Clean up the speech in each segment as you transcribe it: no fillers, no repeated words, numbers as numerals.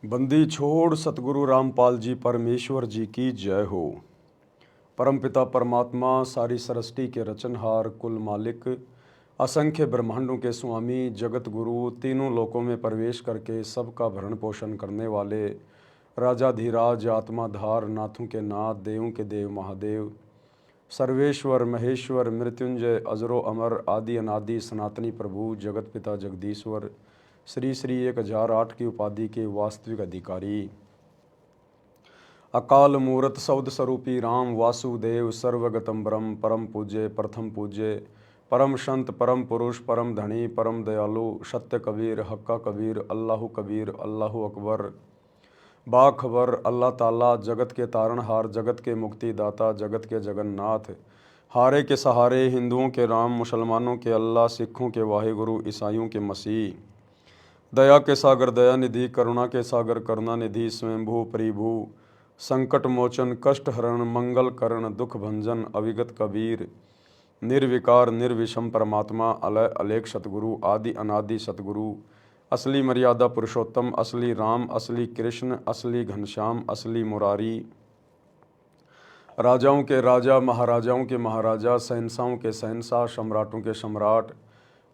बंदी छोड़ सतगुरु रामपाल जी परमेश्वर जी की जय हो। परमपिता परमात्मा सारी सृष्टि के रचनहार कुल मालिक असंख्य ब्रह्मांडों के स्वामी जगत गुरु तीनों लोकों में प्रवेश करके सबका भरण पोषण करने वाले राजाधिराज आत्माधार नाथों के नाथ देवों के देव महादेव सर्वेश्वर महेश्वर मृत्युंजय अजरो अमर आदि अनादि सनातनी प्रभु जगत पिता जगदीश्वर श्री श्री 1008 की उपाधि के वास्तविक अधिकारी अकाल मूर्त शब्द स्वरूपी राम वासुदेव सर्वगतम ब्रह्म परम पूज्य प्रथम पूज्य परम संत परम पुरुष परम धनी परम दयालु सत्य कबीर हक्का कबीर अल्लाह अकबर बाखबर अल्लाह ताला जगत के तारणहार जगत के मुक्तिदाता जगत के जगन्नाथ हारे के सहारे हिंदुओं के राम मुसलमानों के अल्लाह सिखों के वाहिगुरु ईसाइयों के मसीह दया के सागर दया निधि करुणा के सागर करुणा निधि स्वयंभू परिभू संकट मोचन कष्ट हरण मंगल करण दुख भंजन अविगत कबीर निर्विकार निर्विषम परमात्मा अलय अलेख सतगुरु आदि अनादि सतगुरु असली मर्यादा पुरुषोत्तम असली राम असली कृष्ण असली घनश्याम असली मुरारी राजाओं के राजा महाराजाओं के महाराजा शहंशाहों के शहंशाह सम्राटों के सम्राट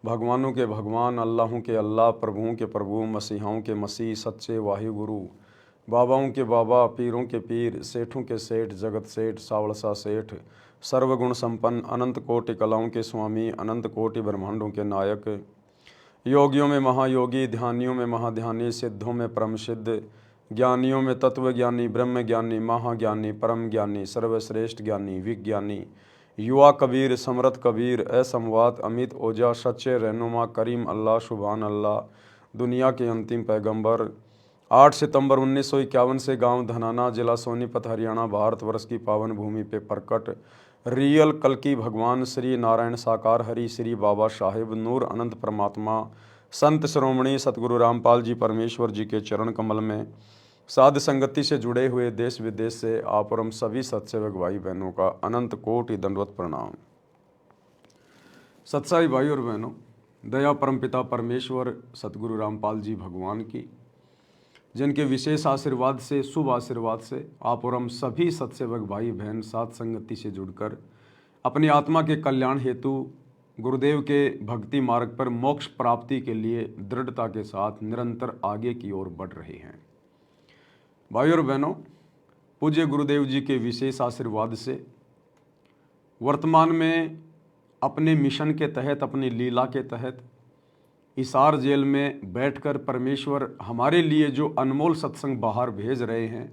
भगवानों के भगवान अल्लाहों के अल्लाह प्रभुओं के प्रभु मसीहाओं के मसीह सच्चे वाहिगुरु बाबाओं के बाबा पीरों के पीर सेठों के सेठ जगत सेठ सावलसा सेठ सर्वगुण संपन्न अनंत कोटि कलाओं के स्वामी अनंत कोटि ब्रह्मांडों के नायक योगियों में महायोगी ध्यानियों में महाध्यानी सिद्धों में परम सिद्ध ज्ञानियों में तत्वज्ञानी ब्रह्म ज्ञानी महाज्ञानी परम ज्ञानी सर्वश्रेष्ठ ज्ञानी विज्ञानी युवा कबीर समरथ कबीर असमवात अमित ओजा सच्चे रहनुमा करीम अल्लाह सुभान अल्लाह दुनिया के अंतिम पैगंबर 8 सितंबर 1951 से गांव धनाना जिला सोनीपत हरियाणा भारतवर्ष की पावन भूमि पे प्रकट रियल कल्कि भगवान श्री नारायण साकार हरि श्री बाबा साहेब नूर अनंत परमात्मा संत श्रोमणी सतगुरु रामपाल जी परमेश्वर जी के चरण कमल में साध संगति से जुड़े हुए देश विदेश से आप और हम सभी सत्सेवक भाई बहनों का अनंत कोटि दंडवत प्रणाम। सत्साई भाई और बहनों, दया परमपिता परमेश्वर सतगुरु रामपाल जी भगवान की जिनके विशेष आशीर्वाद से शुभ आशीर्वाद से आप और हम सभी सत्सेवक भाई बहन साथ संगति से जुड़कर अपनी आत्मा के कल्याण हेतु गुरुदेव के भक्ति मार्ग पर मोक्ष प्राप्ति के लिए दृढ़ता के साथ निरंतर आगे की ओर बढ़ रहे हैं। भाई और बहनों, पूज्य गुरुदेव जी के विशेष आशीर्वाद से वर्तमान में अपने मिशन के तहत अपनी लीला के तहत हिसार जेल में बैठकर परमेश्वर हमारे लिए जो अनमोल सत्संग बाहर भेज रहे हैं,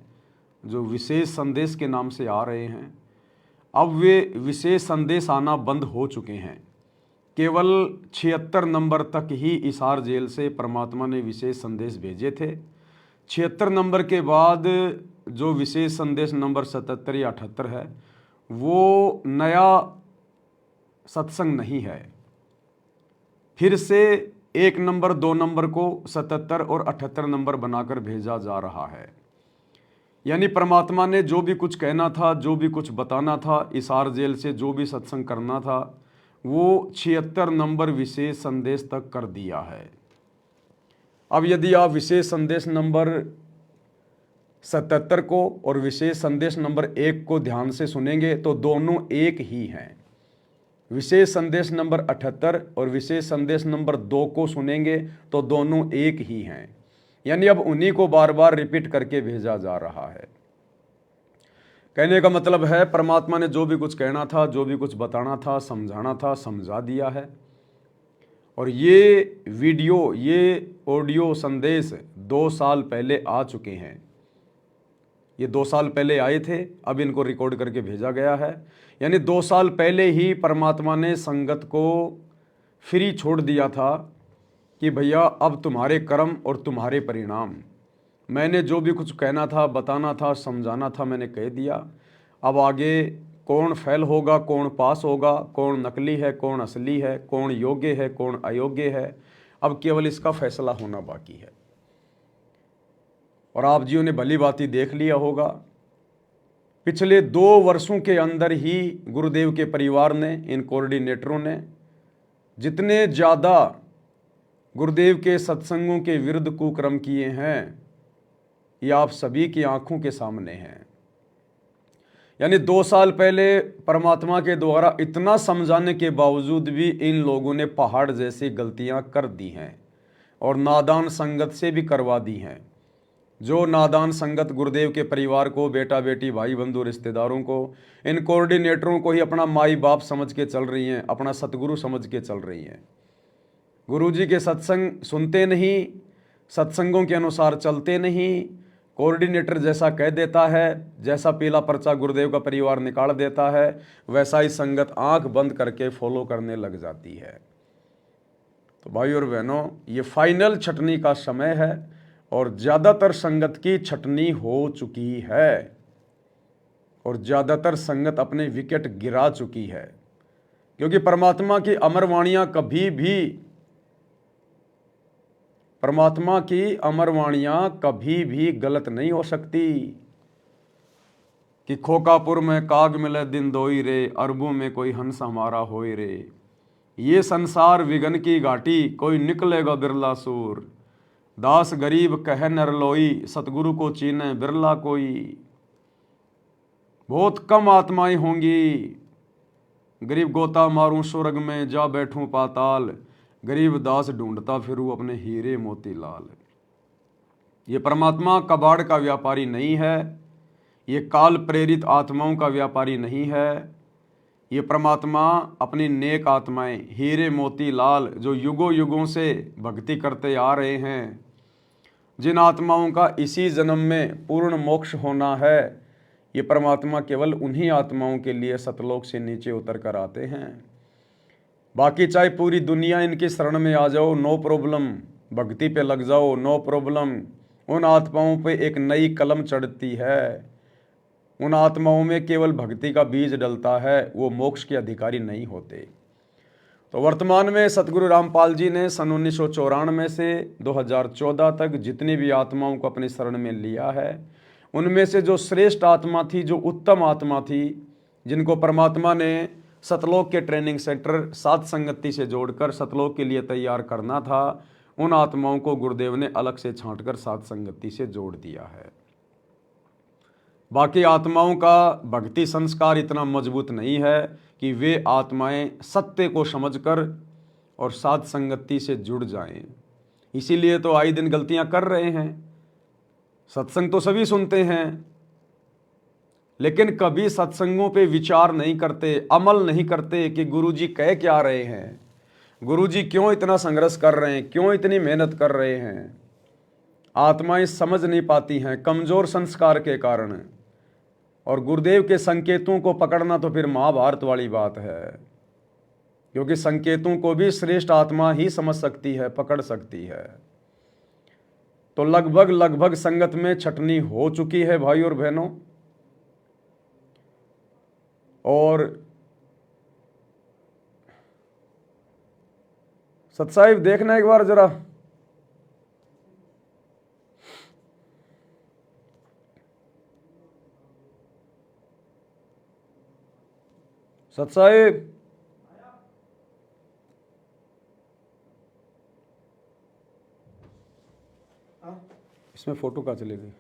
जो विशेष संदेश के नाम से आ रहे हैं, अब वे विशेष संदेश आना बंद हो चुके हैं। केवल 76 नंबर तक ही हिसार जेल से परमात्मा ने विशेष संदेश भेजे थे। 76 नंबर के बाद जो विशेष संदेश नंबर 77 या 78 है वो नया सत्संग नहीं है। फिर से 1 नंबर 2 नंबर को 77 और 78 नंबर बनाकर भेजा जा रहा है। यानी परमात्मा ने जो भी कुछ कहना था, जो भी कुछ बताना था, हिसार जेल से जो भी सत्संग करना था, वो 76 नंबर विशेष संदेश तक कर दिया है। अब यदि आप विशेष संदेश नंबर 77 को और विशेष संदेश नंबर 1 को ध्यान से सुनेंगे तो दोनों एक ही हैं। विशेष संदेश नंबर 78 और विशेष संदेश नंबर 2 को सुनेंगे तो दोनों एक ही हैं। यानी अब उन्हीं को बार बार रिपीट करके भेजा जा रहा है। कहने का मतलब है परमात्मा ने जो भी कुछ कहना था, जो भी कुछ बताना था, समझाना था, समझा दिया है। और ये वीडियो, ये ऑडियो संदेश 2 साल पहले आ चुके हैं। ये 2 साल पहले आए थे, अब इनको रिकॉर्ड करके भेजा गया है। यानी 2 साल पहले ही परमात्मा ने संगत को फ्री छोड़ दिया था कि भैया अब तुम्हारे कर्म और तुम्हारे परिणाम। मैंने जो भी कुछ कहना था, बताना था, समझाना था, मैंने कह दिया। अब आगे कौन फेल होगा, कौन पास होगा, कौन नकली है, कौन असली है, कौन योग्य है, कौन अयोग्य है, अब केवल इसका फैसला होना बाकी है। और आप जियों ने भली भांति देख लिया होगा, पिछले 2 वर्षों के अंदर ही गुरुदेव के परिवार ने, इन कोऑर्डिनेटरों ने जितने ज़्यादा गुरुदेव के सत्संगों के विरुद्ध कुकर्म किए हैं, ये आप सभी की आंखों के सामने हैं। यानी 2 साल पहले परमात्मा के द्वारा इतना समझाने के बावजूद भी इन लोगों ने पहाड़ जैसी गलतियां कर दी हैं और नादान संगत से भी करवा दी हैं। जो नादान संगत गुरुदेव के परिवार को, बेटा बेटी, भाई बंधु, रिश्तेदारों को, इन कोऑर्डिनेटरों को ही अपना माई बाप समझ के चल रही हैं, अपना सतगुरु समझ के चल रही हैं। गुरुजी के सत्संग सुनते नहीं, सत्संगों के अनुसार चलते नहीं, कोऑर्डिनेटर जैसा कह देता है, जैसा पीला पर्चा गुरुदेव का परिवार निकाल देता है, वैसा ही संगत आंख बंद करके फॉलो करने लग जाती है। तो भाई और बहनों, ये फाइनल छटनी का समय है और ज़्यादातर संगत की छटनी हो चुकी है और ज़्यादातर संगत अपने विकेट गिरा चुकी है, क्योंकि परमात्मा की अमर वाणियाँ कभी भी गलत नहीं हो सकती। कि खोकापुर में काग मिले दिन दोई रे, अरबों में कोई हंस हमारा होई रे, ये संसार विघन की घाटी, कोई निकलेगा बिरला सूर, दास गरीब कह नरलोई, सतगुरु को चीने बिरला कोई। बहुत कम आत्माएं होंगी, गरीब गोता मारूं स्वर्ग में, जा बैठूं पाताल, गरीब दास ढूंढता फिरूं अपने हीरे मोती लाल। ये परमात्मा कबाड़ का व्यापारी नहीं है, ये काल प्रेरित आत्माओं का व्यापारी नहीं है। ये परमात्मा अपनी नेक आत्माएं, हीरे मोती लाल, जो युगों युगों से भक्ति करते आ रहे हैं, जिन आत्माओं का इसी जन्म में पूर्ण मोक्ष होना है, ये परमात्मा केवल उन्हीं आत्माओं के लिए सतलोक से नीचे उतर कर आते हैं। बाकी चाहे पूरी दुनिया इनकी शरण में आ जाओ, नो प्रॉब्लम, भक्ति पे लग जाओ, नो प्रॉब्लम। उन आत्माओं पे एक नई कलम चढ़ती है, उन आत्माओं में केवल भक्ति का बीज डलता है, वो मोक्ष के अधिकारी नहीं होते। तो वर्तमान में सतगुरु रामपाल जी ने सन 1994 से 2014 तक जितनी भी आत्माओं को अपनी शरण में लिया है, उनमें से जो श्रेष्ठ आत्मा थी, जो उत्तम आत्मा थी, जिनको परमात्मा ने सतलोक के ट्रेनिंग सेंटर सात संगति से जोड़कर सतलोक के लिए तैयार करना था, उन आत्माओं को गुरुदेव ने अलग से छांटकर सात संगति से जोड़ दिया है। बाकी आत्माओं का भक्ति संस्कार इतना मजबूत नहीं है कि वे आत्माएं सत्य को समझकर और सात संगति से जुड़ जाएं। इसीलिए तो आए दिन गलतियां कर रहे हैं। सत्संग तो सभी सुनते हैं, लेकिन कभी सत्संगों पे विचार नहीं करते, अमल नहीं करते कि गुरुजी कह क्या रहे हैं, गुरुजी क्यों इतना संघर्ष कर रहे हैं, क्यों इतनी मेहनत कर रहे हैं। आत्माएं समझ नहीं पाती हैं कमजोर संस्कार के कारण, और गुरुदेव के संकेतों को पकड़ना तो फिर महाभारत वाली बात है, क्योंकि संकेतों को भी श्रेष्ठ आत्मा ही समझ सकती है, पकड़ सकती है। तो लगभग संगत में छटनी हो चुकी है भाई और बहनों। और सतसाहिब देखना एक बार जरा, सतसाहिब इसमें फोटो कहाँ चली गई?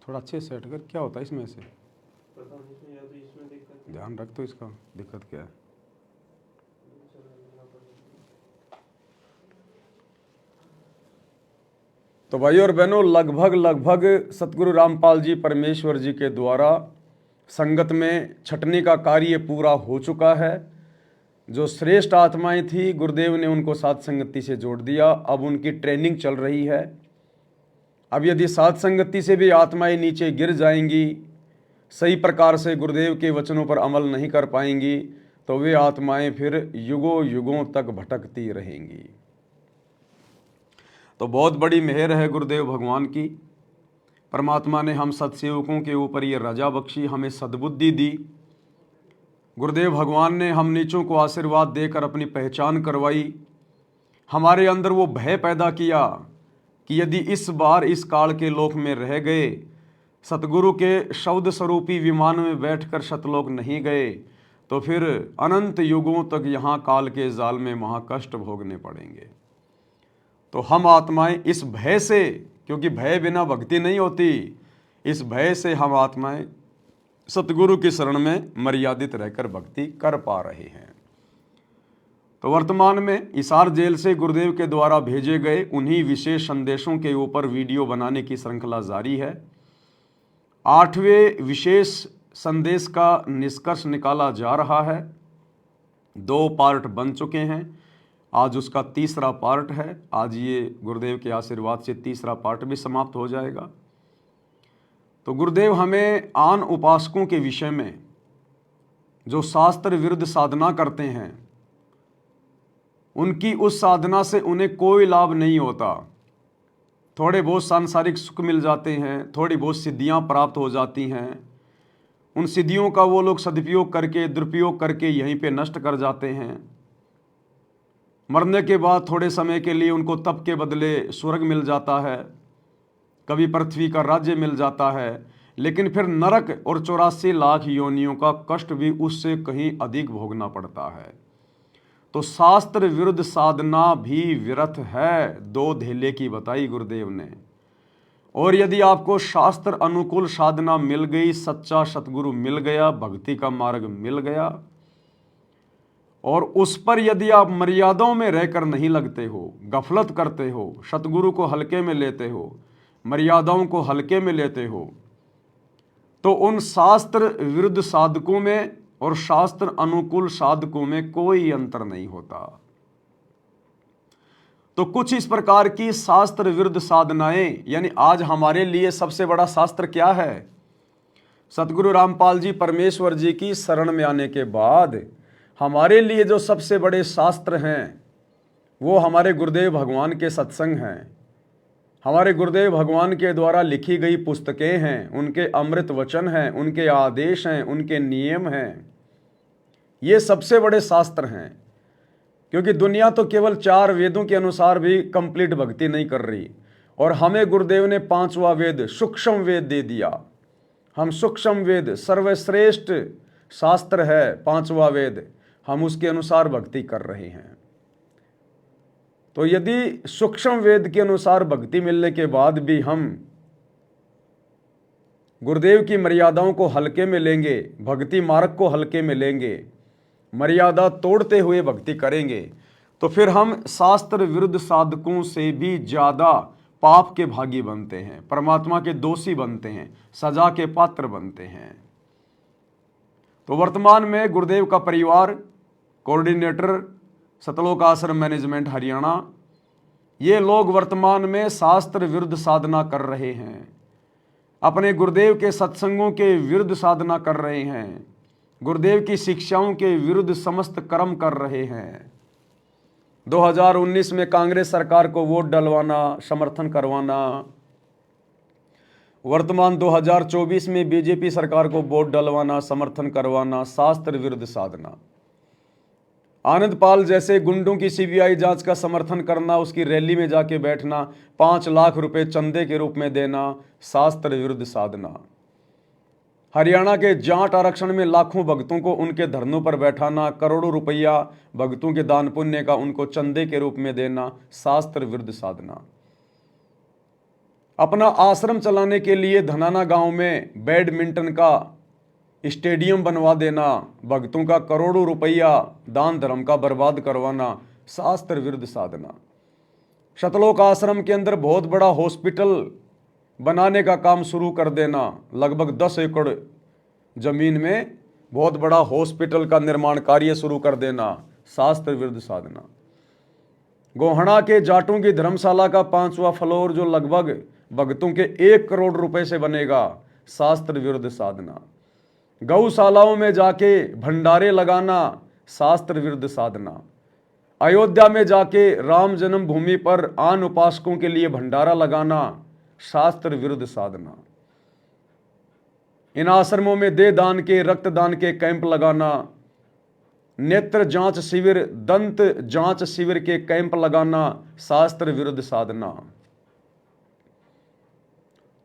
थोड़ा अच्छे सेट कर। क्या होता है इसमें से? ध्यान रख तो इसका दिक्कत क्या है। तो भाई और बहनों, लगभग सतगुरु रामपाल जी परमेश्वर जी के द्वारा संगत में छटनी का कार्य पूरा हो चुका है। जो श्रेष्ठ आत्माएं थी, गुरुदेव ने उनको सात संगति से जोड़ दिया। अब उनकी ट्रेनिंग चल रही है। अब यदि सात संगति से भी आत्माएं नीचे गिर जाएंगी सही प्रकार से गुरुदेव के वचनों पर अमल नहीं कर पाएंगी तो वे आत्माएं फिर युगों युगों तक भटकती रहेंगी। तो बहुत बड़ी मेहर है गुरुदेव भगवान की। परमात्मा ने हम सत्सेवकों के ऊपर ये रजा बख्शी, हमें सद्बुद्धि दी। गुरुदेव भगवान ने हम नीचों को आशीर्वाद देकर अपनी पहचान करवाई। हमारे अंदर वो भय पैदा किया कि यदि इस बार इस काल के लोक में रह गए, सतगुरु के शब्द स्वरूपी विमान में बैठकर सतलोक नहीं गए, तो फिर अनंत युगों तक यहाँ काल के जाल में महाकष्ट भोगने पड़ेंगे। तो हम आत्माएं इस भय से, क्योंकि भय बिना भक्ति नहीं होती, इस भय से हम आत्माएं सतगुरु की शरण में मर्यादित रहकर भक्ति कर पा रहे हैं। तो वर्तमान में हिसार जेल से गुरुदेव के द्वारा भेजे गए उन्हीं विशेष संदेशों के ऊपर वीडियो बनाने की श्रृंखला जारी है। 8वें विशेष संदेश का निष्कर्ष निकाला जा रहा है। 2 पार्ट बन चुके हैं, आज उसका तीसरा पार्ट है। आज ये गुरुदेव के आशीर्वाद से तीसरा पार्ट भी समाप्त हो जाएगा। तो गुरुदेव हमें आन उपासकों के विषय में जो शास्त्र विरुद्ध साधना करते हैं, उनकी उस साधना से उन्हें कोई लाभ नहीं होता। थोड़े बहुत सांसारिक सुख मिल जाते हैं, थोड़ी बहुत सिद्धियां प्राप्त हो जाती हैं। उन सिद्धियों का वो लोग सदुपयोग करके, दुरुपयोग करके यहीं पे नष्ट कर जाते हैं। मरने के बाद थोड़े समय के लिए उनको तप के बदले स्वर्ग मिल जाता है, कभी पृथ्वी का राज्य मिल जाता है, लेकिन फिर नरक और 84 लाख योनियों का कष्ट भी उससे कहीं अधिक भोगना पड़ता है। तो शास्त्र विरुद्ध साधना भी व्यर्थ है, 2 धेले की बताई गुरुदेव ने। और यदि आपको शास्त्र अनुकूल साधना मिल गई, सच्चा सतगुरु मिल गया, भक्ति का मार्ग मिल गया, और उस पर यदि आप मर्यादाओं में रहकर नहीं लगते हो, गफलत करते हो, सतगुरु को हल्के में लेते हो, मर्यादाओं को हल्के में लेते हो, तो उन शास्त्र विरुद्ध साधकों में और शास्त्र अनुकूल साधकों में कोई अंतर नहीं होता। तो कुछ इस प्रकार की शास्त्र विरुद्ध साधनाएं, यानी आज हमारे लिए सबसे बड़ा शास्त्र क्या है? सतगुरु रामपाल जी परमेश्वर जी की शरण में आने के बाद हमारे लिए जो सबसे बड़े शास्त्र हैं वो हमारे गुरुदेव भगवान के सत्संग हैं, हमारे गुरुदेव भगवान के द्वारा लिखी गई पुस्तकें हैं, उनके अमृत वचन हैं, उनके आदेश हैं, उनके नियम हैं। ये सबसे बड़े शास्त्र हैं। क्योंकि दुनिया तो केवल 4 वेदों के अनुसार भी कंप्लीट भक्ति नहीं कर रही, और हमें गुरुदेव ने 5वां वेद सूक्ष्म वेद दे दिया। हम सूक्ष्म वेद, सर्वश्रेष्ठ शास्त्र है 5वां वेद, हम उसके अनुसार भक्ति कर रहे हैं। तो यदि सूक्ष्म वेद के अनुसार भक्ति मिलने के बाद भी हम गुरुदेव की मर्यादाओं को हल्के में लेंगे, भक्ति मार्ग को हल्के में लेंगे, मर्यादा तोड़ते हुए भक्ति करेंगे, तो फिर हम शास्त्र विरुद्ध साधकों से भी ज्यादा पाप के भागी बनते हैं, परमात्मा के दोषी बनते हैं, सजा के पात्र बनते हैं। तो वर्तमान में गुरुदेव का परिवार, कोऑर्डिनेटर सतलोक आश्रम मैनेजमेंट हरियाणा, ये लोग वर्तमान में शास्त्र विरुद्ध साधना कर रहे हैं, अपने गुरुदेव के सत्संगों के विरुद्ध साधना कर रहे हैं, गुरुदेव की शिक्षाओं के विरुद्ध समस्त कर्म कर रहे हैं। 2019 में कांग्रेस सरकार को वोट डलवाना, समर्थन करवाना, वर्तमान 2024 में बीजेपी सरकार को वोट डलवाना, समर्थन करवाना, शास्त्र विरुद्ध साधना। आनंद पाल जैसे गुंडों की सीबीआई जांच का समर्थन करना, उसकी रैली में जाके बैठना, 5 लाख रुपए चंदे के रूप में देना, शास्त्र विरुद्ध साधना। हरियाणा के जाट आरक्षण में लाखों भक्तों को उनके धरनों पर बैठाना, करोड़ों रुपया भक्तों के दान पुण्य का उनको चंदे के रूप में देना, शास्त्र विरुद्ध साधना। अपना आश्रम चलाने के लिए धनाना गांव में बैडमिंटन का स्टेडियम बनवा देना, भक्तों का करोड़ों रुपया दान धर्म का बर्बाद करवाना, शास्त्र विरुद्ध साधना। सतलोक आश्रम के अंदर बहुत बड़ा हॉस्पिटल बनाने का काम शुरू कर देना, लगभग 10 एकड़ जमीन में बहुत बड़ा हॉस्पिटल का निर्माण कार्य शुरू कर देना, शास्त्र विरुद्ध साधना। गोहना के जाटों की धर्मशाला का 5वां फ्लोर जो लगभग भक्तों के 1 करोड़ रुपए से बनेगा, शास्त्र विरुद्ध साधना। गौशालाओं में जाके भंडारे लगाना शास्त्र विरुद्ध साधना, अयोध्या में जाके राम जन्मभूमि पर आन उपासकों के लिए भंडारा लगाना शास्त्र विरुद्ध साधना, इन आश्रमों में दे दान के रक्तदान के कैंप लगाना, नेत्र जांच शिविर दंत जांच शिविर के कैंप लगाना शास्त्र विरुद्ध साधना।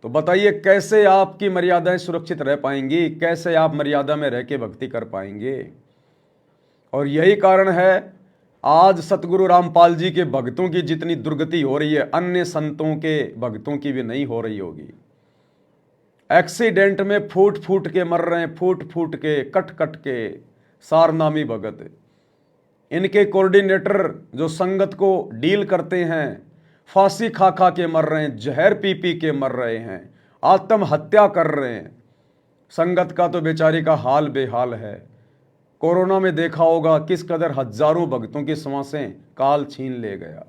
तो बताइए कैसे आपकी मर्यादाएं सुरक्षित रह पाएंगी, कैसे आप मर्यादा में रह के भक्ति कर पाएंगे। और यही कारण है आज सतगुरु रामपाल जी के भक्तों की जितनी दुर्गति हो रही है, अन्य संतों के भक्तों की भी नहीं हो रही होगी। एक्सीडेंट में फूट फूट के मर रहे हैं, फूट फूट के कट कट के सारनामी भगत। इनके कोऑर्डिनेटर जो संगत को डील करते हैं फांसी खा खा के मर रहे हैं, जहर पी पी के मर रहे हैं, आत्महत्या कर रहे हैं। संगत का तो बेचारी का हाल बेहाल है। कोरोना में देखा होगा किस कदर हजारों भक्तों की सांसें काल छीन ले गया।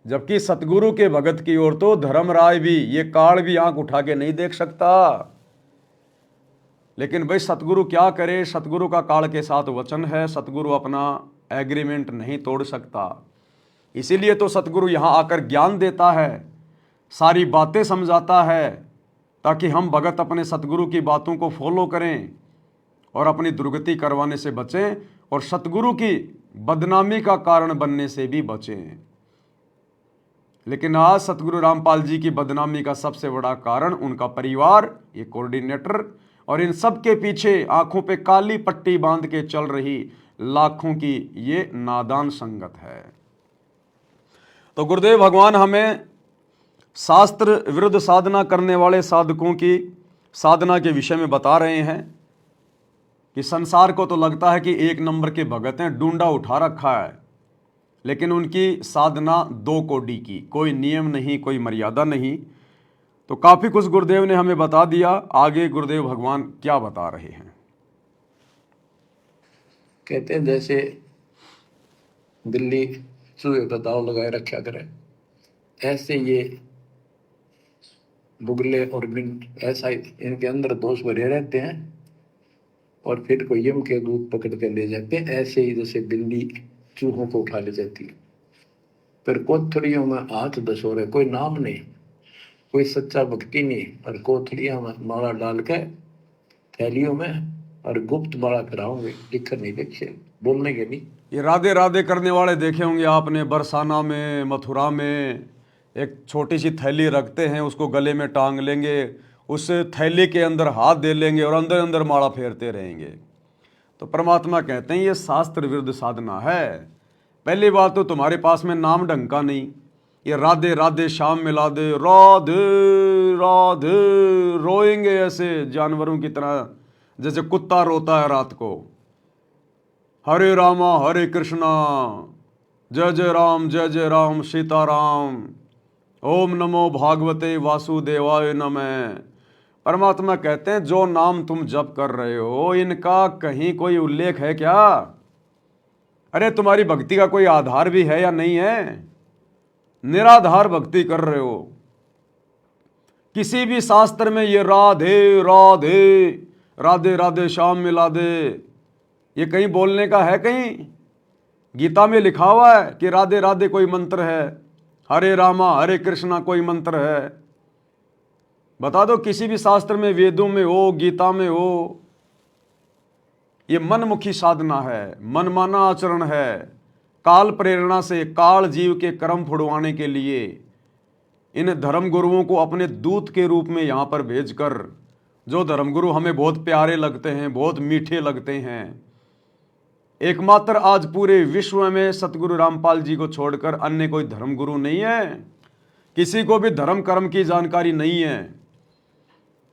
जबकि सतगुरु के भगत की ओर तो धर्मराय भी, ये काल भी आंख उठा के नहीं देख सकता। लेकिन भाई सतगुरु क्या करे, सतगुरु का काल के साथ वचन है, सतगुरु अपना एग्रीमेंट नहीं तोड़ सकता। इसीलिए तो सतगुरु यहाँ आकर ज्ञान देता है, सारी बातें समझाता है, ताकि हम भगत अपने सतगुरु की बातों को फॉलो करें और अपनी दुर्गति करवाने से बचें और सतगुरु की बदनामी का कारण बनने से भी बचें। लेकिन आज सतगुरु रामपाल जी की बदनामी का सबसे बड़ा कारण उनका परिवार, ये कोऑर्डिनेटर और इन सब के पीछे आंखों पे काली पट्टी बांध के चल रही लाखों की ये नादान संगत है। तो गुरुदेव भगवान हमें शास्त्र विरुद्ध साधना करने वाले साधकों की साधना के विषय में बता रहे हैं कि संसार को तो लगता है कि एक नंबर के भगत हैं, डूंडा उठा रखा है, लेकिन उनकी साधना दो कोडी की, कोई नियम नहीं, कोई मर्यादा नहीं। तो काफी कुछ गुरुदेव ने हमें बता दिया। आगे गुरुदेव भगवान क्या बता रहे हैं। कहते हैं जैसे बिल्ली चूहे का दाव लगाए रखा करे, ऐसे ये बुगले और बिंड ऐसा इनके अंदर दोष भरे रहते हैं और फिर को यम के दूध पकड़ कर ले जाते हैं। ऐसे ही जैसे बिल्ली चूहों को उठा ले जाती है, फिर कोथड़ियों में हाथ दसोरे, कोई नाम नहीं, कोई सच्चा भक्ति नहीं, और कोथड़ियों में माला डाल के थैलियों में और गुप्त माला कराओगे, लिखकर नहीं देखे, बोलने के नहीं। ये राधे राधे करने वाले देखे होंगे आपने, बरसाना में, मथुरा में एक छोटी सी थैली रखते हैं, उसको गले में टांग लेंगे, उस थैली के अंदर हाथ दे लेंगे और अंदर अंदर माला फेरते रहेंगे। तो परमात्मा कहते हैं ये शास्त्र विरुद्ध साधना है। पहली बात तो तुम्हारे पास में नाम ढंग का नहीं, ये राधे राधे शाम मिला दे, राधे राधे रोएंगे ऐसे जानवरों की तरह, जैसे कुत्ता रोता है रात को। हरे रामा हरे कृष्णा, जय जय राम सीताराम, ओम नमो भागवते वासुदेवाय नमः। परमात्मा कहते हैं जो नाम तुम जप कर रहे हो इनका कहीं कोई उल्लेख है क्या? अरे तुम्हारी भक्ति का कोई आधार भी है या नहीं है? निराधार भक्ति कर रहे हो। किसी भी शास्त्र में ये राधे राधे राधे राधे श्याम मिला दे, ये कहीं बोलने का है? कहीं गीता में लिखा हुआ है कि राधे राधे कोई मंत्र है, हरे रामा हरे कृष्णा कोई मंत्र है? बता दो किसी भी शास्त्र में, वेदों में हो, गीता में हो। ये मनमुखी साधना है, मनमाना आचरण है, काल प्रेरणा से काल जीव के कर्म फुड़वाने के लिए इन धर्मगुरुओं को अपने दूत के रूप में यहाँ पर भेजकर, जो धर्मगुरु हमें बहुत प्यारे लगते हैं, बहुत मीठे लगते हैं, एकमात्र आज पूरे विश्व में सतगुरु रामपाल जी को छोड़कर अन्य कोई धर्मगुरु नहीं है। किसी को भी धर्म कर्म की जानकारी नहीं है।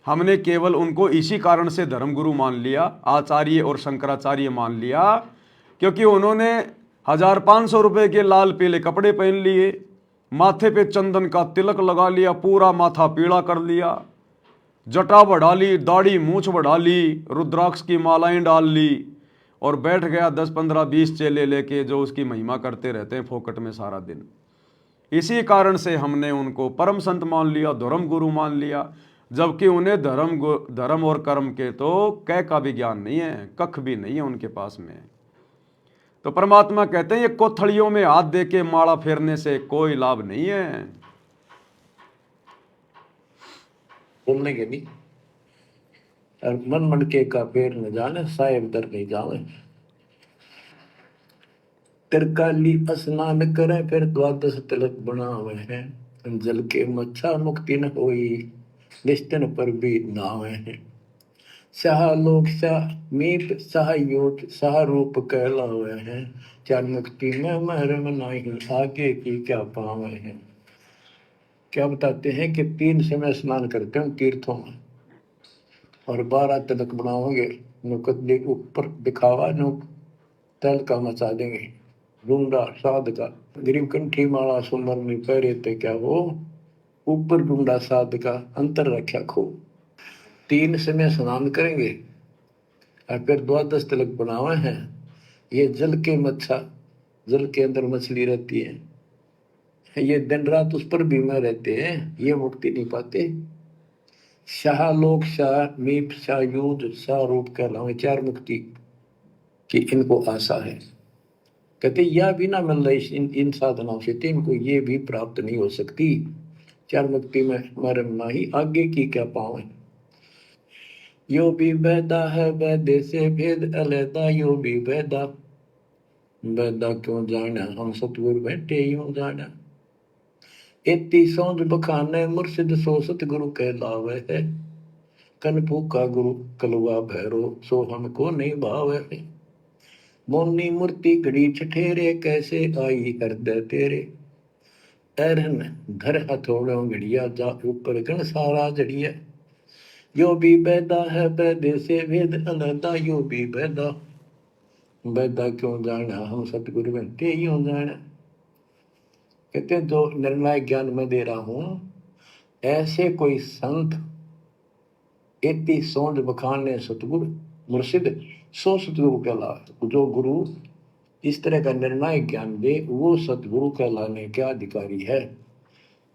हमने केवल उनको इसी कारण से धर्मगुरु मान लिया, आचार्य और शंकराचार्य मान लिया, क्योंकि उन्होंने 1500 रुपए के लाल पीले कपड़े पहन लिए, माथे पे चंदन का तिलक लगा लिया, पूरा माथा पीला कर लिया, जटा बढ़ा ली, दाढ़ी मूछ बढ़ा ली, रुद्राक्ष की मालाएं डाल ली और बैठ गया 10 15 20 चेले लेके जो उसकी महिमा करते रहते हैं फोकट में सारा दिन। इसी कारण से हमने उनको परम संत मान लिया, धर्म गुरु मान लिया। जबकि उन्हें धर्म और कर्म के तो कै का भी ज्ञान नहीं है, कख भी नहीं है उनके पास में। तो परमात्मा कहते हैं ये कोथड़ियों में हाथ दे के माला फेरने से कोई लाभ नहीं है। बोलने के नहीं, और मन मन के का पेड़ न जाने, साहेब दर नहीं जावे। तिरकाली स्नान करे फिर द्वादश तिलक बनावे हैं, जल के मच्छा मुक्ति न होई, निस्तन पर भी नावे हैं। शाह लोक शाह मीत शाह योग शाह रूप कहलावे हैं, चार मुक्ति में महरम नहीं, आगे की क्या पावे हैं। क्या बताते हैं कि 3 समय स्नान करते हैं तीर्थों में, और 12 तिलक बनाओगे, नुकदे ऊपर दिखावा नु तल का मचा देंगे, डूंडा साध का गरीब कंठी माला सुमर में पहरे ते क्या हो, ऊपर डूंडा साध का अंतर रखा खो। 3 समय स्नान करेंगे और फिर द्वादश तिलक बनावे हैं। ये जल के मच्छा, जल के अंदर मछली रहती है, ये दिन रात उस पर बीमा रहते हैं, ये मुक्ति नहीं पाते। शाह लोक शाह मीप शाह युद्ध शाह रूप कहलावे, 4 मुक्ति की इनको आशा है। कहते यह भी ना मिल रही इन साधनाओं से, तो इनको ये भी प्राप्त नहीं हो सकती। 4 मुक्ति में मरम नहीं, आगे की क्या पावे। यो भी बैदा है वैदे से भेद अलैदा, यो भी बैदा बैदा क्यों जाना, हम सतगुरु बैठे यूं जाना। इतनी सौंद बखाने मुर्शिद सो सतगुरु कहलावे है, कन फूका गुरु कलुआ भैरो सो हमको नहीं भावे है। मोनी मूर्ति घड़ी ठठेरे कैसे आई हृदय तेरे, ऐरन घर हथौड़ों घड़िया जा ऊपर गण सारा जड़िया। यो भी बैदा है बैदे से भेद अलैदा, यो भी बैदा बैदा क्यों जाना, हम सतगुरु बनते यूं जाना। कहते हैं जो निर्णायक ज्ञान में दे रहा हूं, ऐसे कोई संत इतनी सौंद बखाने सतगुरु मुर्शिद सो सतगुरु कहला। जो गुरु इस तरह का निर्णायक ज्ञान दे वो सतगुरु कहलाने के अधिकारी है।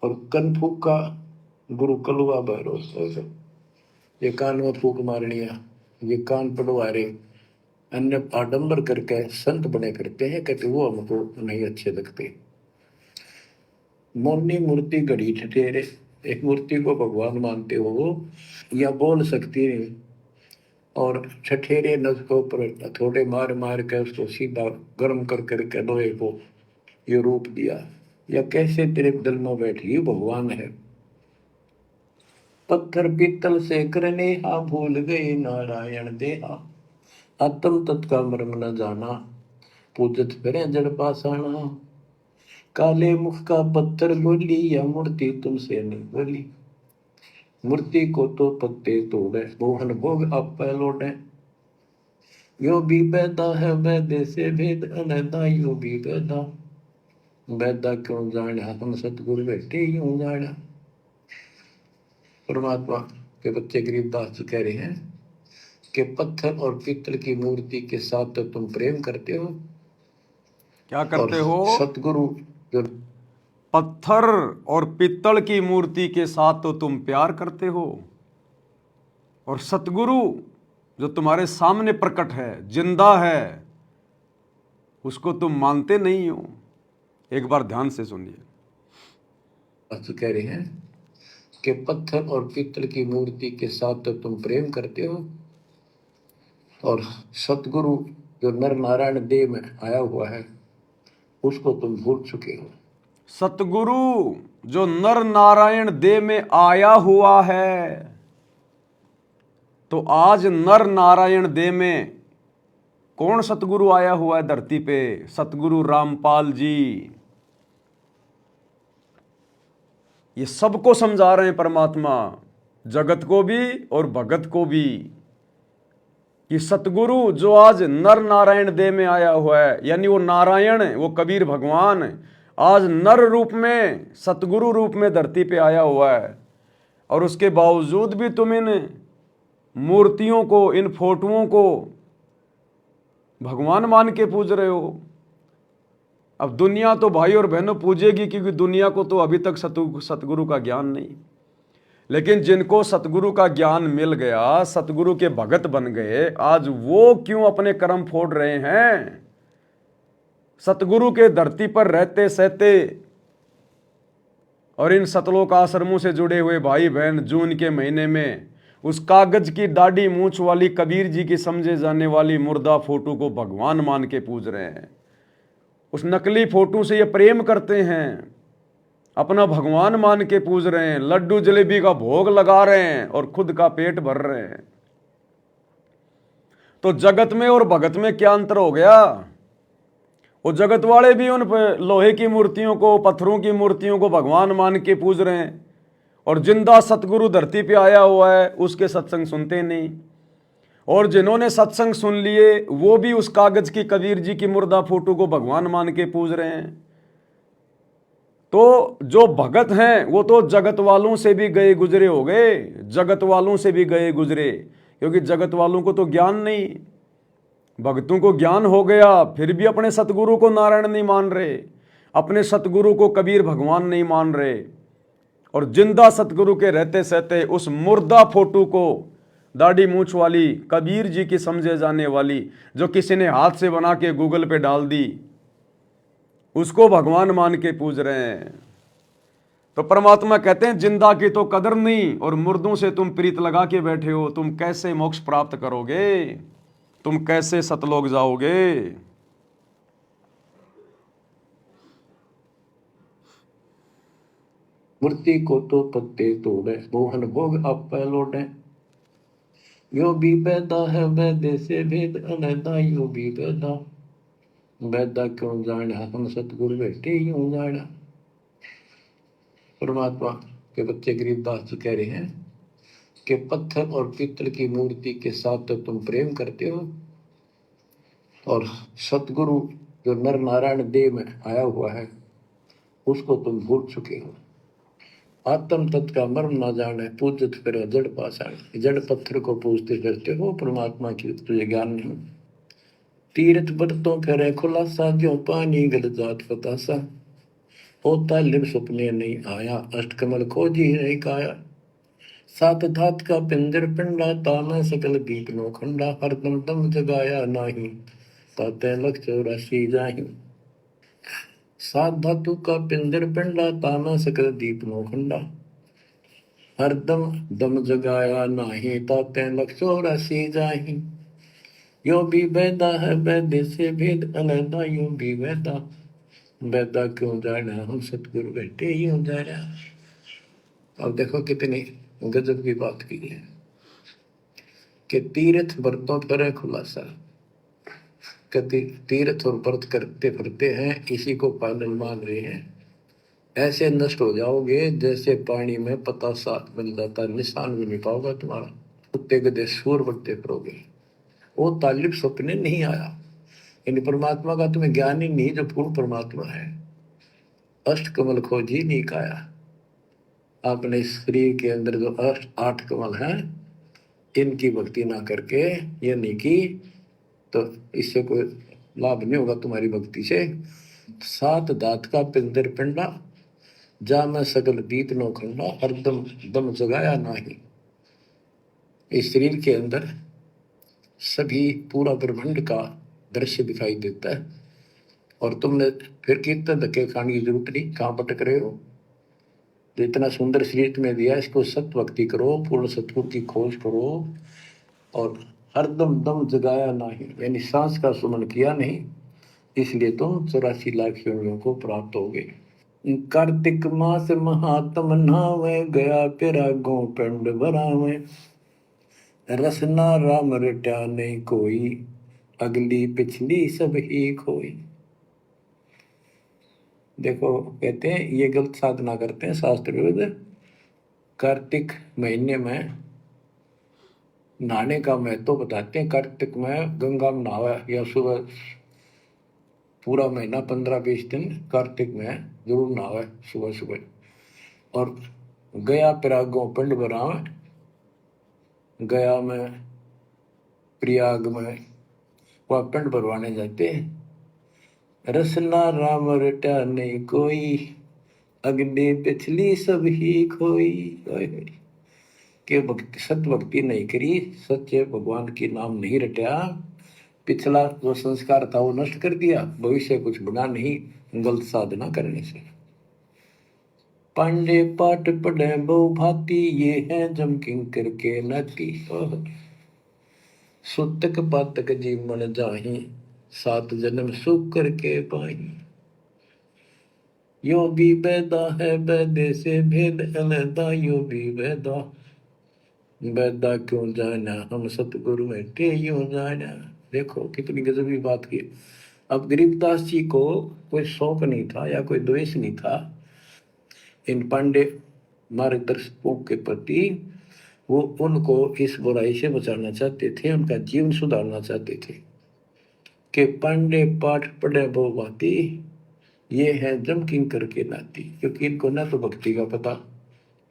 और कनफूक का गुरु कलुआ भैरो, ये कान में फूक मारनिया, ये कान पड़वारे, अन्य आडंबर करके संत बने करते हैं, कहते वो हमको नहीं अच्छे लगते। मोनी मूर्ति घड़ी ठठेरे, एक मूर्ति को भगवान मानते हो या बोल सकती नहीं, और ठठेरे नस को ऊपर थोड़े मार मार के उसको सीधा गर्म कर करके लोहे को ये रूप दिया, या कैसे तेरे दिल में बैठी भगवान है। पत्थर पीतल से करने हा, भूल गए नारायण देहा, आत्म तत्व का मर्म न जाना, पूजत फिरे जड़ पासाना। काले मुख का पत्थर बोली, या मूर्ति तुमसे नहीं बोली, मूर्ति को तो पत्ते तोड़े, मोहन भोग आप लौटे। यो भी बैदा है वैदे से भेद अलैदा, यो भी बैदा बैदा क्यों जाना, हम सतगुरु बैठे यूं जाना। परमात्मा के बच्चे गरीबदास जी कह रहे हैं कि पत्थर और पीतल की मूर्ति के साथ तो तुम प्रेम करते हो, क्या करते हो? सतगुरु जो पत्थर और पित्तल की मूर्ति के साथ तो तुम प्यार करते हो, और सतगुरु जो तुम्हारे सामने प्रकट है, जिंदा है, उसको तुम मानते नहीं हो। एक बार ध्यान से सुनिए। कह रहे हैं कि पत्थर और पीतल की मूर्ति के साथ तो तुम प्रेम करते हो, और सतगुरु जो नर नारायण देह में आया हुआ है उसको तुम भूल चुके हो। सतगुरु जो नर नारायण देह में आया हुआ है, तो आज नर नारायण देह में कौन सतगुरु आया हुआ है धरती पे? सतगुरु रामपाल जी। ये सबको समझा रहे हैं परमात्मा, जगत को भी और भगत को भी, कि सतगुरु जो आज नर नारायण देह में आया हुआ है, यानी वो नारायण, वो कबीर भगवान आज नर रूप में, सतगुरु रूप में धरती पे आया हुआ है, और उसके बावजूद भी तुम इन मूर्तियों को, इन फोटोओं को भगवान मान के पूज रहे हो। अब दुनिया तो भाई और बहनों पूजेगी, क्योंकि दुनिया को तो अभी तक सतगुरु का ज्ञान नहीं। लेकिन जिनको सतगुरु का ज्ञान मिल गया, सतगुरु के भगत बन गए, आज वो क्यों अपने कर्म फोड़ रहे हैं? सतगुरु के धरती पर रहते सहते और इन सतलोक आश्रमों से जुड़े हुए भाई बहन जून के महीने में उस कागज की दाढ़ी मूछ वाली कबीर जी की समझे जाने वाली मुर्दा फोटो को भगवान मान के पूज रहे हैं। उस नकली फोटो से ये प्रेम करते हैं, अपना भगवान मान के पूज रहे हैं, लड्डू जलेबी का भोग लगा रहे हैं और खुद का पेट भर रहे हैं। तो जगत में और भगत में क्या अंतर हो गया? वो जगत वाले भी उन लोहे की मूर्तियों को, पत्थरों की मूर्तियों को भगवान मान के पूज रहे हैं, और जिंदा सतगुरु धरती पे आया हुआ है उसके सत्संग सुनते नहीं। और जिन्होंने सत्संग सुन लिए वो भी उस कागज की कबीर जी की मुर्दा फोटो को भगवान मान के पूज रहे हैं। तो जो भगत हैं वो तो जगत वालों से भी गए गुजरे हो गए, जगत वालों से भी गए गुजरे, क्योंकि जगत वालों को तो ज्ञान नहीं, भक्तों को ज्ञान हो गया, फिर भी अपने सतगुरु को नारायण नहीं मान रहे, अपने सतगुरु को कबीर भगवान नहीं मान रहे, और जिंदा सतगुरु के रहते सहते उस मुर्दा फोटो को, दाढ़ी मूछ वाली कबीर जी की समझे जाने वाली, जो किसी ने हाथ से बना के गूगल पे डाल दी, उसको भगवान मान के पूज रहे हैं। तो परमात्मा कहते हैं जिंदा की तो कदर नहीं और मुर्दों से तुम प्रीत लगा के बैठे हो, तुम कैसे मोक्ष प्राप्त करोगे? तुम कैसे सतलोक जाओगे? मूर्ति को तो पत्ते तोड़े, मोहन भोग आप लौटे। यो भी पैदा है वैद्य से भेद अलैदा, यो भी पैदा वैदा क्यों जाना, हम सतगुरु बैठे यूं जाना। परमात्मा के बच्चे गरीबदास जी कह रहे हैं कि पत्थर और पित्तल की मूर्ति के साथ तो तुम प्रेम करते हो, और सतगुरु जो नर नारायण देव में आया हुआ है उसको तुम भूल चुके हो। आत्म तत्व का मर्म ना जाने, पूजत फिर जड़ पाषाण। जड़ पत्थर को पूजते फिरते हो, परमात्मा की तुझे ज्ञान नहीं। तीर्थ बरतों करे खुलासा, जो पानी गल जात फतासा। होता लिव सपने नहीं आया, अष्टकमल खोजी नहीं काया। सात धात का पिंजर पिंडा, ताना सकल दीप नो खंडा। हरदम दम जगाया नाही, ताते लख 84 जाहि। सात धातु का पिंजर पिंडा, ताना सकल दीप नो खंडा। हरदम दम जगाया नाही, ताते लख 84 जाहि। यो भी वैदा है वैद्य से भेद अलैदा, यो भी वैदा वैदा क्यों जाना, हम सतगुरु बैठे ही हो जा रहा। अब देखो कितनी गजब की बात की है कि तीर्थ व्रतों पर खुलासा। कति तीर्थ और व्रत करते फिरते हैं, इसी को पालन मान रहे हैं। ऐसे नष्ट हो जाओगे जैसे पानी में पतासा बन जाता, निशान भी नहीं पाओगा तुम्हारा। कुत्ते गधे सूर बढ़ते फिरोगे। वो तालिब सपने नहीं आया, यानी परमात्मा का तुम्हें ज्ञान ही नहीं, जो पूर्ण परमात्मा है। अष्ट कमल खोजी नहीं काया। अपने शरीर के अंदर जो 8 कमल हैं, इनकी भक्ति ना करके ये नहीं की तो इससे कोई लाभ नहीं होगा तुम्हारी भक्ति से। 7 दात का पिंदर पिंडा, जा मैं सकल दीप नो खंडा। हरदम दम जगाया नाही। इस शरीर के अंदर सभी पूरा ब्रह्मांड का दृश्य दिखाई देता है, और तुमने फिर कीर्तन धक्के खाने की जरूरत नहीं, कहाँ भटक रहे हो। तो इतना सुंदर शरीर तुम्हें दिया, इसको सत भक्ति करो, पूर्ण सतगुरु की खोज करो, और हरदम दम जगाया नहीं, यानी सांस का सुमन किया नहीं, इसलिए तुम 84 लाख योनियों को प्राप्त हो गए। कार्तिक मास महात्म नावे, गया पिरागों पिंड भरावे। रसना राम रटा नहीं कोई, अगली पिछली सब ही खोई। देखो कहते हैं ये गलत साधना करते हैं शास्त्र विरुद्ध। कार्तिक महीने में नहाने का महत्व तो बताते हैं। कार्तिक में गंगा में नहावा, या सुबह पूरा महीना 15-20 दिन कार्तिक में जरूर नहावा सुबह सुबह। और गया प्रयागों पिंड भरावे, गया में प्रयाग में वह पिंड भरवाने जाते हैं। रसना राम रटा नहीं कोई, अगली पिछली सब ही खोई। कि भक्ति सत्य भक्ति नहीं करी, सच्चे भगवान की नाम नहीं रटा, पिछला जो संस्कार था वो नष्ट कर दिया, भविष्य कुछ बना नहीं गलत साधना करने से। पांडे पाठ पढ़े बहु भांति, ये है जम किंकर के नाती। सुतक पातक जीवन जाही, 7 जन्म सुख करके पाई। यो भी वेदा है वेदे से भेद अलैदा, यो भी वेदा वेदा क्यों जाना, हम सतगुरु में ते यूं जाना। देखो कितनी गजबी बात की। अब गरीबदास जी को कोई शौक नहीं था या कोई द्वेष नहीं था इन पांडे मार्गदर्शकों के प्रति। वो उनको इस बुराई से बचाना चाहते थे, उनका जीवन सुधारना चाहते थे कि पांडे पाठ पढ़े बहु भांति, ये है जम किंकर के नाती। क्योंकि इनको ना तो भक्ति का पता,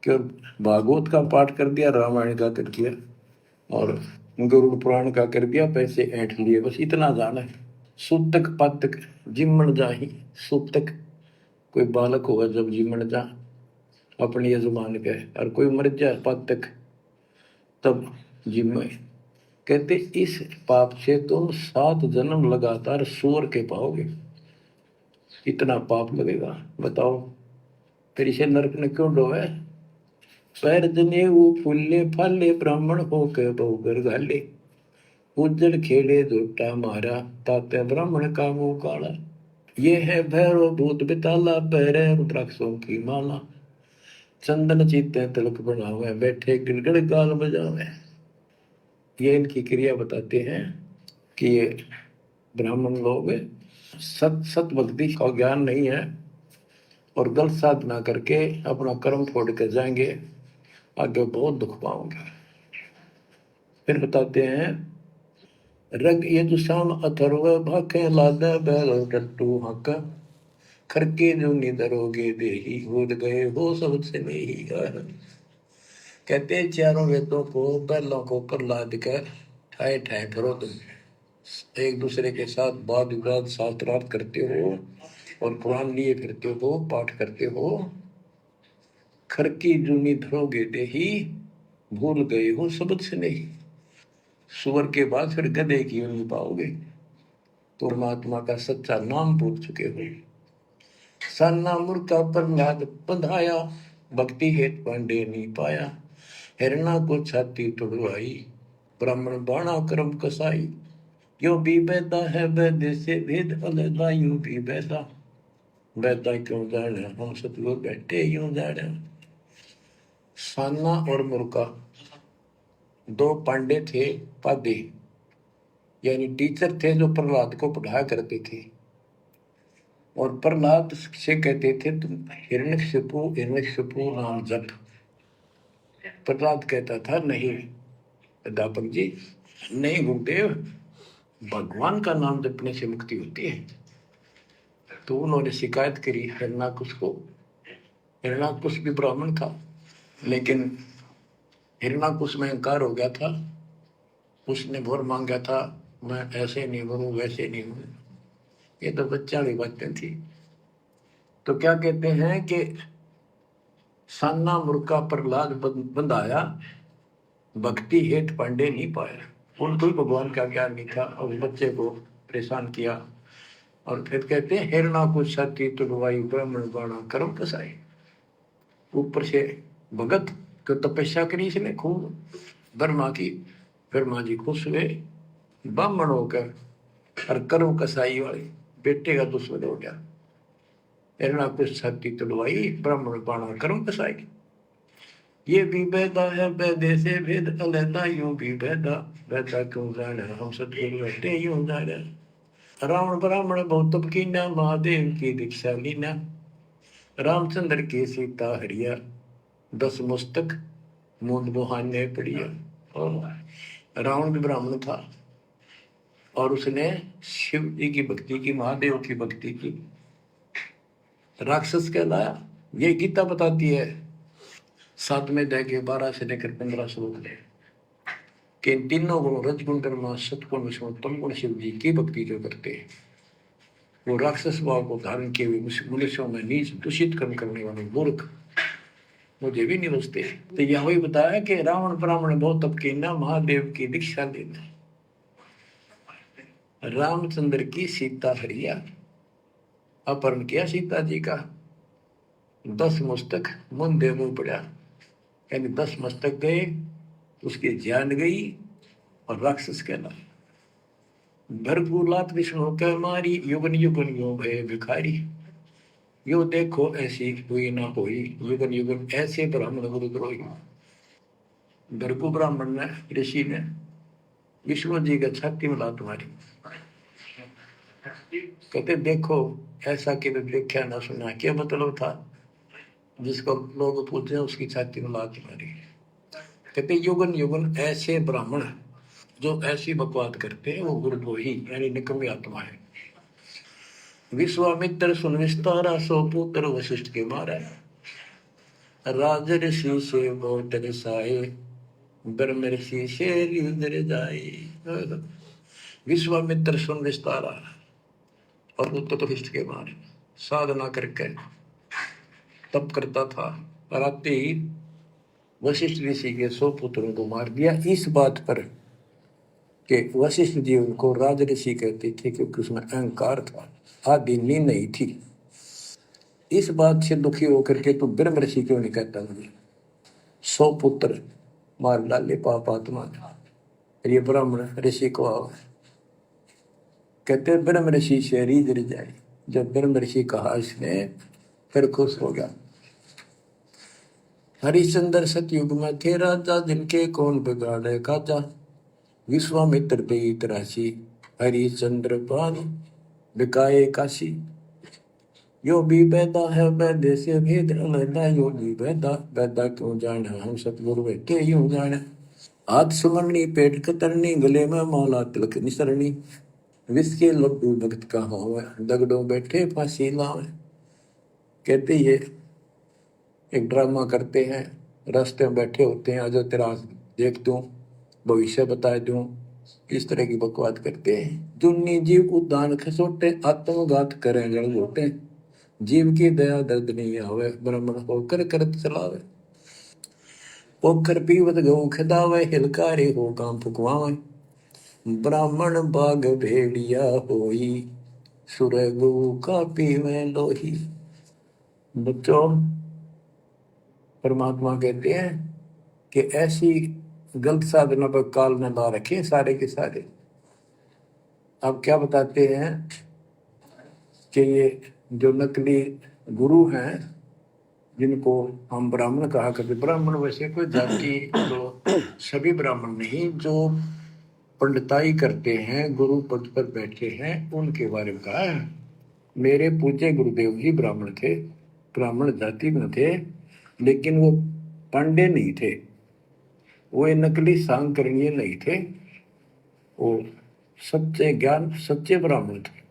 क्यों भागवत का पाठ कर दिया, रामायण का कर दिया और गरुड़ पुराण का कर दिया, पैसे ऐंठ लिए, बस इतना जाना है। सूतक पातक जिमण जाही, सूतक कोई बालक होगा जब जिमण जा अपने यजमान के, और कोई मर जाए पातक तब जिम्मे। कहते इस पाप से तुम 7 जन्म लगातार सूअर के पाओगे, इतना पाप लगेगा। बताओ फिर इसे नरक ने क्यों डोवे। पैर जने वो फूले फाले, ब्राह्मण हो के बहुगर घाले, उज्जड़ खेड़े झोटा मारा, ताते ब्राह्मण का मुंह काला। ये है भैरव भूत बिताला, पैरे रुद्राक्षों की माला, चंदन चीते तिलक बनावे, बैठे गिड़गड़ गाल बजावे। ये इनकी क्रिया बताते हैं कि ये ब्राह्मण लोग सत भक्ति का ज्ञान नहीं है और गलत साधना करके अपना कर्म फोड़ कर जाएंगे, आगे बहुत दुख पाओगे। फिर बताते हैं रग यजुषाम अथर्व भाखे, लादा बैल टट्टू हक, खरके जो निधरोगे देही, होद गए हो सबसे नहीं। कहते चारों वेदों को बैलों को प्रहलाद कर ठाए ठाए फिरो, तुम एक दूसरे के साथ वाद विवाद शास्त्रार्थ करते हो और कुरान लिए फिरते हो, पाठ करते हो। खरकी जूनी धरोगे देही, भूल गए हो सबद से नहीं। सुअर के बाद फिर गधे की यूं पाओगे, तो परमात्मा का सच्चा नाम भूल चुके हो। सन्ना मुर्का प्रहलाद बंधाया, भक्ति हेत पांडे नहीं पाया। हिरणा को छाती तुड़वाई, ब्राह्मण बाणा कर्म कसाई। यो भी बैदा है वैद्य से भेद अलैदा, यूं भी बैदा बैदा क्यों जाने, हम सतगुरु बैठे यूं जाने। सान्ना और मुर्का 2 पांडे थे, पादे यानी टीचर थे जो प्रहलाद को पढ़ाया करते थे। और प्रहलाद से कहते थे तुम हिरण्यकशिपु नाम जप। प्रहलाद कहता था नहीं अध्यापक जी, नहीं गुरुदेव, भगवान का नाम जपने से मुक्ति होती है। तो उन्होंने शिकायत करी हिरण्याकुश को। हिरण्याकुश भी ब्राह्मण था, लेकिन हिरण्याकुश में अहंकार हो गया था। उसने भोर मांगा था, मैं ऐसे नहीं मरूं वैसे नहीं मरूं। ये तो बच्चा वाली बातें थी। तो क्या कहते हैं कि सान्ना मुर्का प्रहलाद बंधाया, भक्ति हेत पांडे नहीं पाया। उनको भगवान का ज्ञान नहीं था और बच्चे को परेशान किया। और फिर कहते हैं हिरण्याकुश छाती तुड़वाई, ब्राह्मण बाणा कर्म कसाई। ऊपर से भगत को तपस्या करी इसने खूब ब्रह्मा की, ब्रह्मा जी खुश हुए, ब्राह्मण होकर और कर्म कसाई वाले बेटे का दुश्मन हो गया। हिरण्याकुश छाती तुड़वाई, ब्राह्मण बाणा कर्म कसाई। ये भी बैदा है बैदे से भेद अलैदा, यूं भी बैदा बैदा क्यों जाने, हम सतगुरु बैठे यूं जाने। रावण ब्राह्मण बहुत तप कीना, महादेव की दीक्षा लीना। रामचंद्र की सीता हरिया, 10 मुस्तक मूंद बुहाने पड़िया। और रावण भी ब्राह्मण था और उसने शिव जी की भक्ति की, महादेव की भक्ति की, राक्षस कहलाया। ये गीता बताती है 7वें अध्याय के 12 से लेकर 15 श्लोक में कि इन तीनों गुण रजगुण कर्म सतगुण विष्णु तमगुण शिव जी की भक्ति जो करते हैं, वो राक्षस भाव को धारण किए हुए मनुष्यों में नीच दूषित कर्म करने वाले मूर्ख, मुझे भी नहीं बचते। तो यह वही बताया कि रावण ब्राह्मण बहुत तप कीना, महादेव की दीक्षा लेना। रामचंद्र की सीता हरिया, अपहरण किया सीता जी का, 10 मस्तक मुंदे मुंह पड़ा, यानी 10 मस्तक गए, उसकी जान गई और राक्षस कहला। भरपूर लात विष्णु के मारी, युगन युगन यो भय भिखारी। यो देखो ऐसी हुई ना होई, युगन युगन ऐसे ब्राह्मण गुरुद्रोही। भरपूर ब्राह्मण ने, ऋषि ने विष्णु जी का छाती में लात मारी, कहते देखो ऐसा कि देखा ना सुना। क्या मतलब था? जिसको लोग पूछते हैं उसकी छाती में लात मारी। कहते युगन युगन ऐसे ब्राह्मण जो ऐसी बकवाद करते हैं वो गुरुद्रोही यानी निकम्मी आत्मा है। विश्वामित्र सुन विस्तारा, सो पुत्र वशिष्ठ के मारा। राज ऋषि से बहुत रसाए, ब्रह्म ऋषि से हृदय जाए। विश्वामित्र सुन विस्तारा और पुत्र वशिष्ठ के मारे, साधना करके तप करता था, रात ही वशिष्ठ ऋषि के 100 पुत्रों को मार दिया। इस बात पर कि वशिष्ठ जी उनको राज ऋषि कहते थे क्योंकि उसमें अहंकार था, आदि नींद नहीं थी। इस बात से दुखी होकर के तू ब्रह्म ऋषि क्यों नहीं कहता? मुझे 100 पुत्र मार डाले पाप आत्मा ने। ये ब्राह्मण ऋषि को आओ, कहते ब्रह्म ऋषि से हृदय जाए। जब ब्रह्म ऋषि कहा इसने, फिर खुश हो गया। हरिश्चंद्र सतयुग में थे राजा, जिनके कौन बिगाड़े काजा। विश्वामित्र देत राशि, हरिश्चंद्र पानी बिकाए काशी। यो भी बैदा है वैद्य से भेद अलैदा, यो भी बैदा बैदा क्यों जाने, हम सतगुरु बैठे यूं जाने। हाथ सुमरनी पेट कतरनी, गले में माला तिलक निसरनी। विष के लड्डू भक्त का होवे, दगड़ो बैठे फांसी लावे। कहते ये एक ड्रामा करते हैं, रास्ते में बैठे होते हैं, आज तेरा देख दूं, भविष्य बता दूं, इस तरह की बकवाद करते हैं। जुन्नी जीव उद्दान खसोटे, आत्मघात करें जड़ घोटे। जीव की दया दर्द नहीं आवे, ब्राह्मण होकर करत चलावे। पोखर पीवत गऊ खिदावे, हिलकारे हो काम फुकवावे। ब्राह्मण बाग भेड़िया होई, सुर गऊ का पीवे लोही। बच्चों, परमात्मा कहते हैं कि ऐसी गलत साधना पर काल न ला रखे सारे के सारे। अब क्या बताते हैं कि ये जो नकली गुरु हैं, जिनको हम ब्राह्मण कहा करते, ब्राह्मण वैसे कोई जाति तो सभी ब्राह्मण नहीं, जो पंडिताई करते हैं, गुरु पद पर बैठे हैं, उनके बारे में कहा है। मेरे पूज्य गुरुदेव ही ब्राह्मण थे, ब्राह्मण जाति में थे, लेकिन वो पांडे नहीं थे, वो नकली सांकरणीय नहीं थे, वो सच्चे ज्ञान सच्चे ब्राह्मण थे।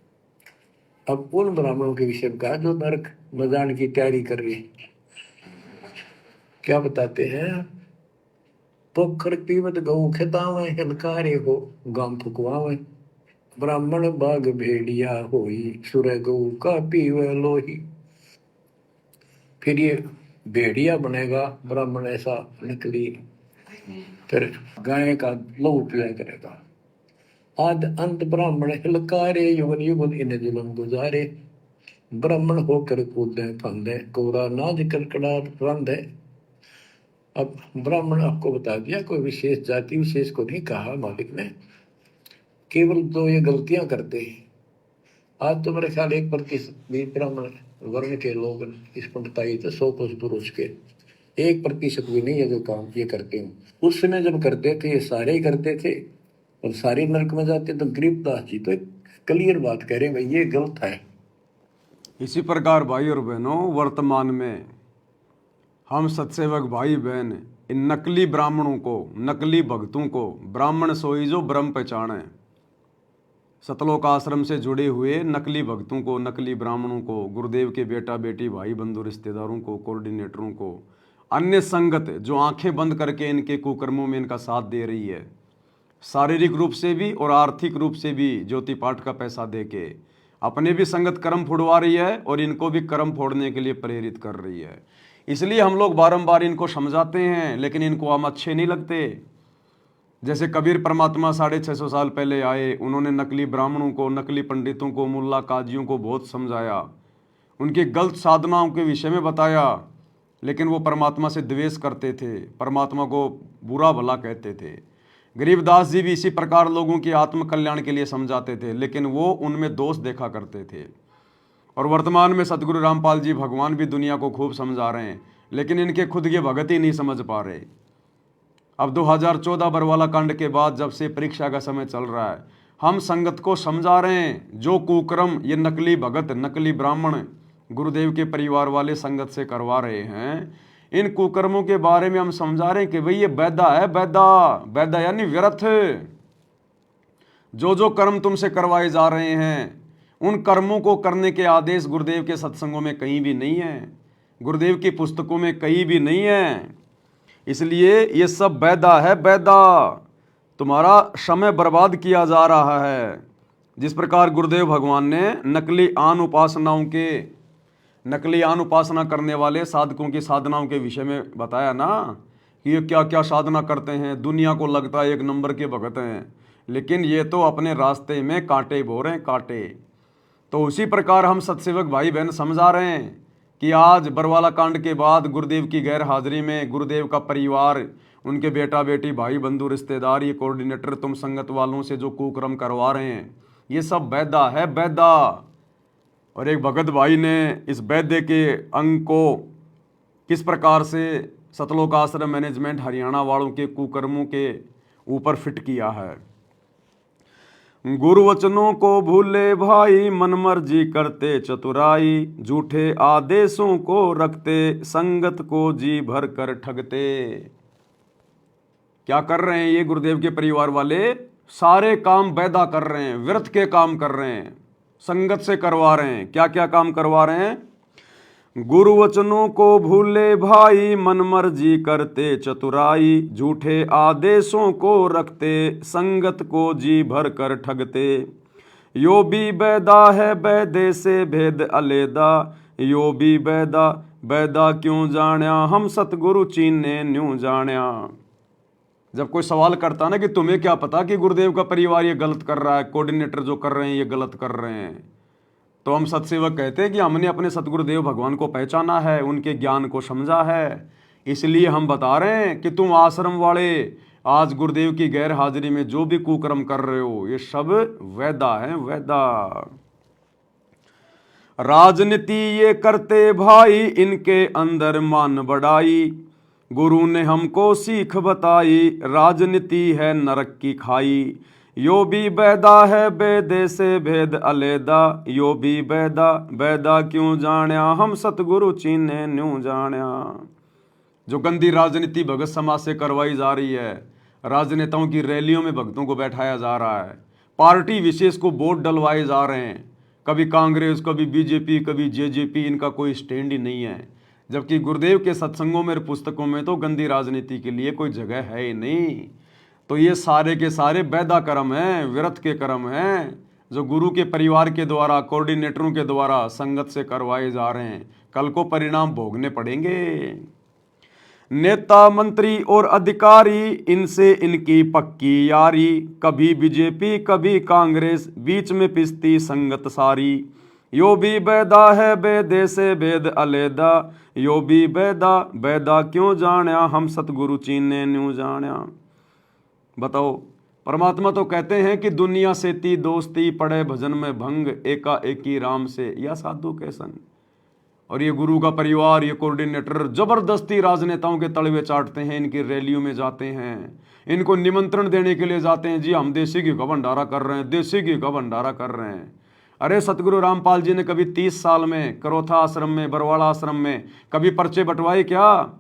अब उन ब्राह्मणों के विषय में कहा जो नरक में जाने की तैयारी कर रहे हैं। क्या बताते हैं? पोखर पीवत गऊ खितावे, हिलकारे हो गाम फुकवावे। ब्राह्मण बाग भेड़िया होई, सुर गऊ का पीवे लोही। फिर ये भेड़िया बनेगा ब्राह्मण, ऐसा निकली, फिर गाय का लहू पिया करेगा। आद अंत ब्राह्मण हिलकारे, युगन युगन इन जुलम गुजारे। ब्राह्मण होकर कूदे फंदे, कोरा नाज कड़कड़ाहट रंधे। अब ब्राह्मण आपको बता दिया, कोई विशेष जाति विशेष को नहीं कहा मालिक ने, केवल जो ये गलतियां करते हैं। आज तो मेरे ख्याल 1% भी ब्राह्मण वर्ण के लोग इस पंडिताई तो 100 कोस दूर उसके 1% भी नहीं है जो काम ये करते हैं। उस समय जब करते थे ये सारे ही करते थे और सारे नरक में जाते। तो गरीबदास जी तो क्लियर बात कह रहे हैं, भाई ये गलत है। इसी प्रकार भाई और बहनों, वर्तमान में हम सत्सेवक भाई बहन इन नकली ब्राह्मणों को, नकली भक्तों को, ब्राह्मण सोई जो ब्रह्म पहचाने, सतलोक आश्रम से जुड़े हुए नकली भक्तों को, नकली ब्राह्मणों को, गुरुदेव के बेटा बेटी भाई बंधु रिश्तेदारों को, कोऑर्डिनेटरों को, अन्य संगत जो आंखें बंद करके इनके कुकर्मों में इनका साथ दे रही है, शारीरिक रूप से भी और आर्थिक रूप से भी ज्योति पाठ का पैसा देके अपने भी संगत कर्म फोड़वा रही है और इनको भी कर्म फोड़ने के लिए प्रेरित कर रही है। इसलिए हम लोग बारंबार इनको समझाते हैं, लेकिन इनको हम अच्छे नहीं लगते। जैसे कबीर परमात्मा 650 साल पहले आए, उन्होंने नकली ब्राह्मणों को, नकली पंडितों को, मुल्ला काजियों को बहुत समझाया, उनकी गलत साधनाओं के विषय में बताया, लेकिन वो परमात्मा से द्वेष करते थे, परमात्मा को बुरा भला कहते थे। गरीबदास जी भी इसी प्रकार लोगों की आत्म कल्याण के लिए समझाते थे, लेकिन वो उनमें दोष देखा करते थे। और वर्तमान में सतगुरु रामपाल जी भगवान भी दुनिया को खूब समझा रहे हैं, लेकिन इनके खुद के भगत ही नहीं समझ पा रहे। अब 2014 बरवाला कांड के बाद जब से परीक्षा का समय चल रहा है, हम संगत को समझा रहे हैं, जो कुकर्म ये नकली भगत, नकली ब्राह्मण गुरुदेव के परिवार वाले संगत से करवा रहे हैं, इन कुकर्मों के बारे में हम समझा रहे हैं कि भाई ये बैदा है, बैदा, बैदा यानी व्यर्थ। जो जो कर्म तुमसे करवाए जा रहे हैं, उन कर्मों को करने के आदेश गुरुदेव के सत्संगों में कहीं भी नहीं है, गुरुदेव की पुस्तकों में कहीं भी नहीं है। इसलिए ये सब बैदा है, बैदा। तुम्हारा समय बर्बाद किया जा रहा है। जिस प्रकार गुरुदेव भगवान ने नकली आन उपासना करने वाले साधकों की साधनाओं के विषय में बताया ना, कि ये क्या क्या साधना करते हैं, दुनिया को लगता है एक नंबर के भगत हैं, लेकिन ये तो अपने रास्ते में कांटे बो रहे हैं, कांटे। तो उसी प्रकार हम सत्सेवक भाई बहन समझा रहे हैं कि आज बरवाला कांड के बाद गुरुदेव की गैर हाजिरी में गुरुदेव का परिवार, उनके बेटा बेटी, भाई बंधु, रिश्तेदार, ये कोऑर्डिनेटर, तुम संगत वालों से जो कुकर्म करवा रहे हैं, ये सब बैदा है, बैदा। और एक भगत भाई ने इस बैदे के अंग को किस प्रकार से सतलोक आश्रम मैनेजमेंट हरियाणा वालों के कुकर्मों के ऊपर फिट किया है। गुरुवचनों को भूले भाई, मन मर्जी करते चतुराई, झूठे आदेशों को रखते, संगत को जी भर कर ठगते। क्या कर रहे हैं ये गुरुदेव के परिवार वाले? सारे काम बैदा कर रहे हैं, व्यर्थ के काम कर रहे हैं, संगत से करवा रहे हैं। क्या क्या काम करवा रहे हैं? गुरुवचनों को भूले भाई, मन मर्जी करते चतुराई, झूठे आदेशों को रखते, संगत को जी भर कर ठगते। यो भी बैदा है, बैदे से भेद अलेदा, यो भी बैदा, बैदा क्यों जाण्या, हम सतगुरु चीने न्यू जाण्या। जब कोई सवाल करता ना कि तुम्हें क्या पता कि गुरुदेव का परिवार ये गलत कर रहा है, कोऑर्डिनेटर जो कर रहे हैं ये गलत कर रहे हैं, तो हम सत्सेवक कहते हैं कि हमने अपने सतगुरुदेव भगवान को पहचाना है, उनके ज्ञान को समझा है, इसलिए हम बता रहे हैं कि तुम आश्रम वाले आज गुरुदेव की गैर हाजिरी में जो भी कुकर्म कर रहे हो, ये सब वैदा है, वैदा। राजनीति ये करते भाई, इनके अंदर मान बढ़ाई, गुरु ने हमको सीख बताई, राजनीति है नरक की खाई। यो भी बैदा है, बैदे से भेद अलेदा, यो भी बैदा, बैदा क्यों जाण्या, हम सतगुरु चीने न्यू जाण्या। जो गंदी राजनीति भगत समाज से करवाई जा रही है, राजनेताओं की रैलियों में भक्तों को बैठाया जा रहा है, पार्टी विशेष को वोट डलवाए जा रहे हैं, कभी कांग्रेस, कभी बीजेपी, कभी जेजेपी, इनका कोई स्टैंड ही नहीं है। जबकि गुरुदेव के सत्संगों में, पुस्तकों में तो गंदी राजनीति के लिए कोई जगह है ही नहीं। तो ये सारे के सारे बैदा कर्म हैं, व्यर्थ के कर्म हैं, जो गुरु के परिवार के द्वारा, कोऑर्डिनेटरों के द्वारा संगत से करवाए जा रहे हैं। कल को परिणाम भोगने पड़ेंगे। नेता मंत्री और अधिकारी, इनसे इनकी पक्की यारी, कभी बीजेपी कभी कांग्रेस, बीच में पिसती संगत सारी। यो भी बैदा है, बैदे से भेद अलेदा, यो भी बैदा, बैदा क्यों जाण्या, हम सतगुरु चीने न्यू जाण्या। बताओ, परमात्मा तो कहते हैं कि दुनिया से ती दोस्ती, पड़े भजन में भंग, एका एकी राम से या साधु के संग। और ये गुरु का परिवार, ये कोऑर्डिनेटर जबरदस्ती राजनेताओं के तलवे चाटते हैं, इनकी रैलियों में जाते हैं, इनको निमंत्रण देने के लिए जाते हैं, जी हम देसी घी का भंडारा कर रहे हैं, देसी घी का भंडारा कर रहे हैं। अरे सतगुरु रामपाल जी ने कभी 30 साल में करोथा आश्रम में, बरवाड़ा आश्रम में कभी पर्चे बंटवाए क्या?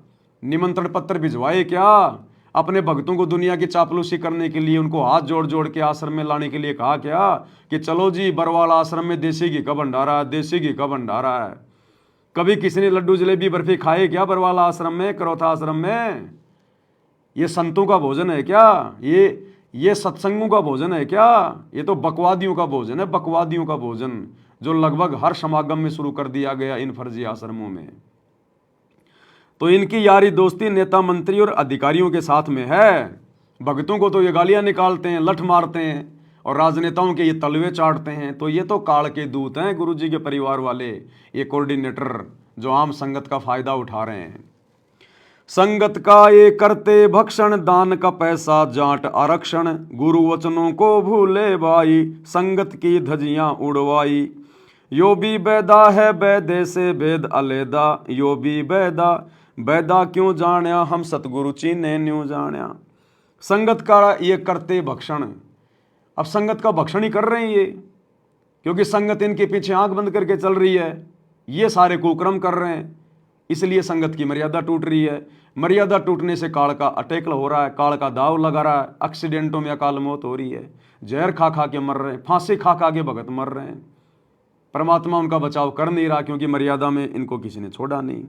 निमंत्रण पत्र भिजवाए क्या? अपने भक्तों को दुनिया की चापलूसी करने के लिए उनको हाथ जोड़ जोड़ के आश्रम में लाने के लिए कहा क्या कि चलो जी बरवाड़ा आश्रम में देसी घी का भंडारा है, देसी घी का भंडारा है? कभी किसी ने लड्डू जलेबी बर्फी खाए क्या बरवाला आश्रम में, करोथा आश्रम में? ये संतों का भोजन है क्या? ये सत्संगों का भोजन है क्या? ये तो बकवादियों का भोजन है, बकवादियों का भोजन, जो लगभग हर समागम में शुरू कर दिया गया इन फर्जी आश्रमों में। तो इनकी यारी दोस्ती नेता मंत्री और अधिकारियों के साथ में है। भक्तों को तो ये गालियां निकालते हैं, लठ मारते हैं और राजनेताओं के ये तलवे चाटते हैं। तो ये तो काल के दूत हैं गुरु जी के परिवार वाले, ये कोऑर्डिनेटर जो आम संगत का फायदा उठा रहे हैं। संगत का ये करते भक्षण, दान का पैसा जाट आरक्षण, गुरु वचनों को भूले भाई, संगत की धजियां उड़वाई। यो भी बैदा है बैदे से भेद अलेदा, यो भी बैदा बैदा क्यों जाण्या, हम सतगुरु चीने न्यू जाण्या। संगत का ये करते भक्षण, अब संगत का भक्षण ही कर रहे हैं ये, क्योंकि संगत इनके पीछे आंख बंद करके चल रही है। ये सारे कुकर्म कर रहे हैं, इसलिए संगत की मर्यादा टूट रही है। मर्यादा टूटने से काल का अटैक हो रहा है, काल का दाव लगा रहा है, एक्सीडेंटों में अकाल मौत हो रही है, जहर खा खा के मर रहे हैं, फांसी खा खा के भगत मर रहे हैं। परमात्मा उनका बचाव कर नहीं रहा, क्योंकि मर्यादा में इनको किसी ने छोड़ा नहीं।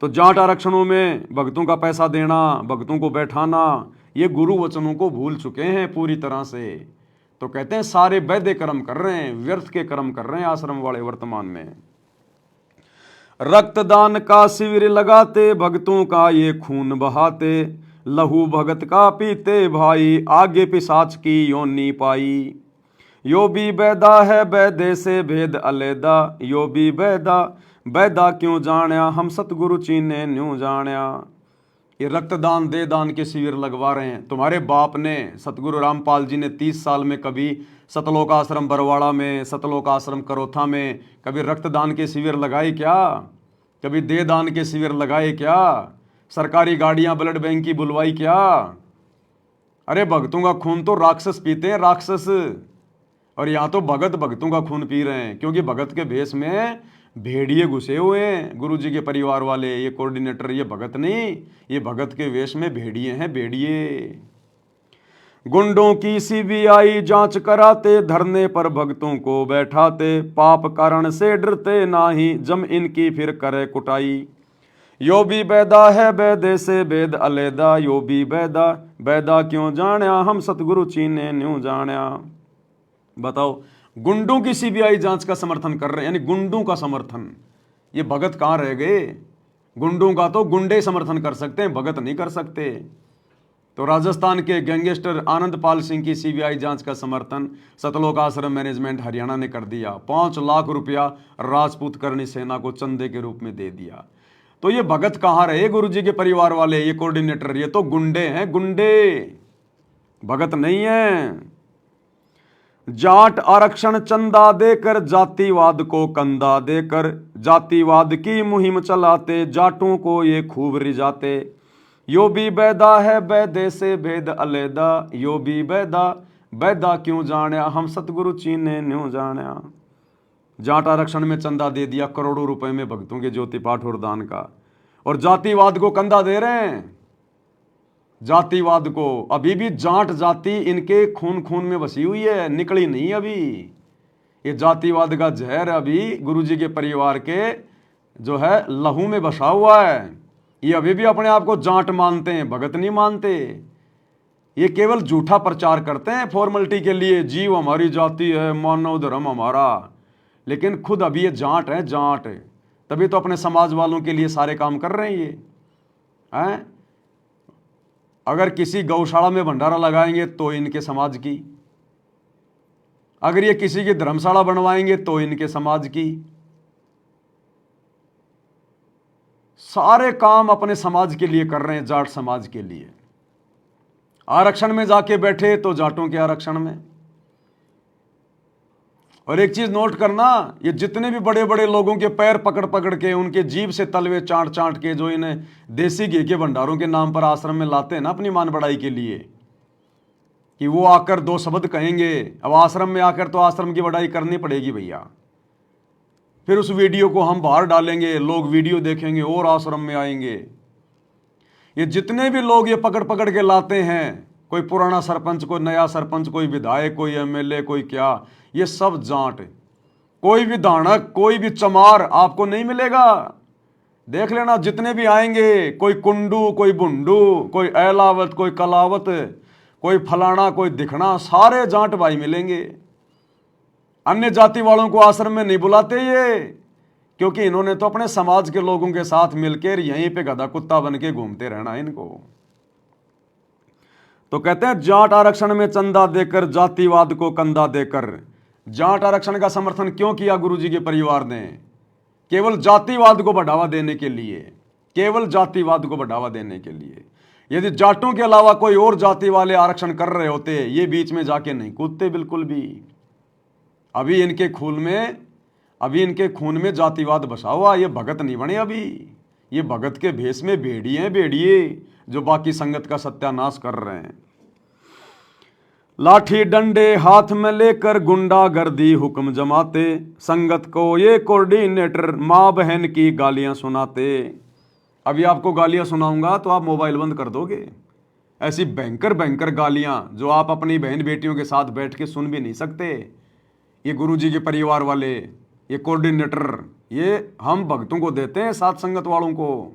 तो जाट आरक्षणों में भक्तों का पैसा देना, भक्तों को बैठाना, ये गुरु वचनों को भूल चुके हैं पूरी तरह से। तो कहते हैं सारे वैद्य कर्म कर रहे हैं, व्यर्थ के कर्म कर रहे हैं आश्रम वाले वर्तमान में। रक्तदान का शिविर लगाते, भक्तों का ये खून बहाते, लहू भगत का पीते भाई, आगे पिशाच की योनी पाई। यो भी बैदा है बैदे से भेद अलेदा, यो भी बैदा बैदा क्यों जाण्या, हम सतगुरु चीने न्यू जाण्या। ये रक्तदान दे दान के शिविर लगवा रहे हैं। तुम्हारे बाप ने, सतगुरु रामपाल जी ने 30 साल में कभी सतलोक आश्रम बरवाड़ा में, सतलोक आश्रम करोथा में कभी रक्तदान के शिविर लगाए क्या? कभी दे दान के शिविर लगाए क्या? सरकारी गाड़ियां ब्लड बैंक की बुलवाई क्या? अरे भक्तों का खून तो राक्षस पीते हैं, राक्षस। और यहाँ तो भगत भक्तों का खून पी रहे हैं, क्योंकि भगत के भेष में भेड़िए घुसे हुए हैं गुरु जी के परिवार वाले। ये कोऑर्डिनेटर, ये भगत नहीं, ये भगत के वेश में भेड़िए हैं, भेड़िए। गुंडों की सीबीआई जांच कराते, धरने पर भक्तों को बैठाते, पाप कारण से डरते नाही, जम इनकी फिर करे कुटाई। यो भी बैदा है बैदे से भेद अलेदा, यो भी बैदा बैदा क्यों जाण्या, हम सतगुरु चीने न्यू जाण्या। बताओ, गुंडों की सीबीआई जांच का समर्थन कर रहे हैं, यानी गुंडों का समर्थन। ये भगत कहां रह गए? गुंडों का तो गुंडे समर्थन कर सकते हैं, भगत नहीं कर सकते। तो राजस्थान के गैंगस्टर आनंद पाल सिंह की सीबीआई जांच का समर्थन सतलोक आश्रम मैनेजमेंट हरियाणा ने कर दिया। 5 लाख रुपया राजपूत करणी सेना को चंदे के रूप में दे दिया। तो ये भगत कहां रहे गुरु जी के परिवार वाले? ये कोऑर्डिनेटर, ये तो गुंडे हैं, गुंडे, भगत नहीं है। जाट आरक्षण चंदा देकर, जातिवाद को कंधा देकर, जातिवाद की मुहिम चलाते, जाटों को ये खूब रिझाते। यो भी बैदा है बैदे से भेद अलेदा, यो भी बैदा बैदा क्यों जाण्या, हम सतगुरु चीने न्यू जाण्या। जाट आरक्षण में चंदा दे दिया करोड़ों रुपए में भक्तों के ज्योति पाठ और दान का, और जातिवाद को कंधा दे रहे हैं। जातिवाद को, अभी भी जाट जाति इनके खून खून में बसी हुई है, निकली नहीं अभी। ये जातिवाद का जहर अभी गुरु जी के परिवार के जो है लहू में बसा हुआ है। ये अभी भी अपने आप को जाट मानते हैं, भगत नहीं मानते। ये केवल झूठा प्रचार करते हैं फॉर्मेलिटी के लिए, जीव हमारी जाति है, मानव धर्म हमारा, लेकिन खुद अभी ये जाट है, जाट। तभी तो अपने समाज वालों के लिए सारे काम कर रहे हैं ये हैं। अगर किसी गौशाला में भंडारा लगाएंगे तो इनके समाज की, अगर ये किसी की धर्मशाला बनवाएंगे तो इनके समाज की। सारे काम अपने समाज के लिए कर रहे हैं, जाट समाज के लिए। आरक्षण में जाके बैठे तो जाटों के आरक्षण में। और एक चीज नोट करना, ये जितने भी बड़े बड़े लोगों के पैर पकड़ पकड़ के, उनके जीभ से तलवे चाट चाट के जो इन्हें देसी घी के भंडारों के नाम पर आश्रम में लाते हैं ना अपनी मान बढ़ाई के लिए, कि वो आकर 2 शब्द कहेंगे। अब आश्रम में आकर तो आश्रम की बढ़ाई करनी पड़ेगी भैया। फिर उस वीडियो को हम बाहर डालेंगे, लोग वीडियो देखेंगे और आश्रम में आएंगे। ये जितने भी लोग ये पकड़ पकड़ के लाते हैं, कोई पुराना सरपंच, कोई नया सरपंच, कोई विधायक, कोई एमएलए, कोई क्या, ये सब जाट। कोई भी दानक, कोई भी चमार आपको नहीं मिलेगा। देख लेना, जितने भी आएंगे, कोई कुंडू, कोई बुंडू, कोई एलावत, कोई कलावत, कोई फलाना, कोई दिखना, सारे जाट भाई मिलेंगे। अन्य जाति वालों को आश्रम में नहीं बुलाते क्योंकि इन्होंने तो अपने समाज के लोगों के साथ मिलकर यहीं पे गधा कुत्ता बन के घूमते रहना इनको। तो कहते हैं जाट आरक्षण में चंदा देकर जातिवाद को कंधा देकर। जाट आरक्षण का समर्थन क्यों किया गुरुजी के परिवार ने? केवल जातिवाद को बढ़ावा देने के लिए, केवल जातिवाद को बढ़ावा देने के लिए। यदि जाटों के अलावा कोई और जाति वाले आरक्षण कर रहे होते, ये बीच में जाके नहीं कूदते बिल्कुल भी। अभी इनके खून में जातिवाद बसा हुआ। ये भगत नहीं बने अभी, ये भगत के भेष में भेड़िए जो बाकी संगत का सत्यानाश कर रहे हैं। लाठी डंडे हाथ में लेकर गुंडागर्दी हुक्म जमाते, संगत को ये कोऑर्डिनेटर माँ बहन की गालियां सुनाते। अभी आपको गालियां सुनाऊंगा तो आप मोबाइल बंद कर दोगे। ऐसी भयंकर गालियां जो आप अपनी बहन बेटियों के साथ बैठ के सुन भी नहीं सकते। ये गुरुजी के परिवार वाले, ये कोऑर्डिनेटर, ये हम भक्तों को देते हैं, साथ संगत वालों को,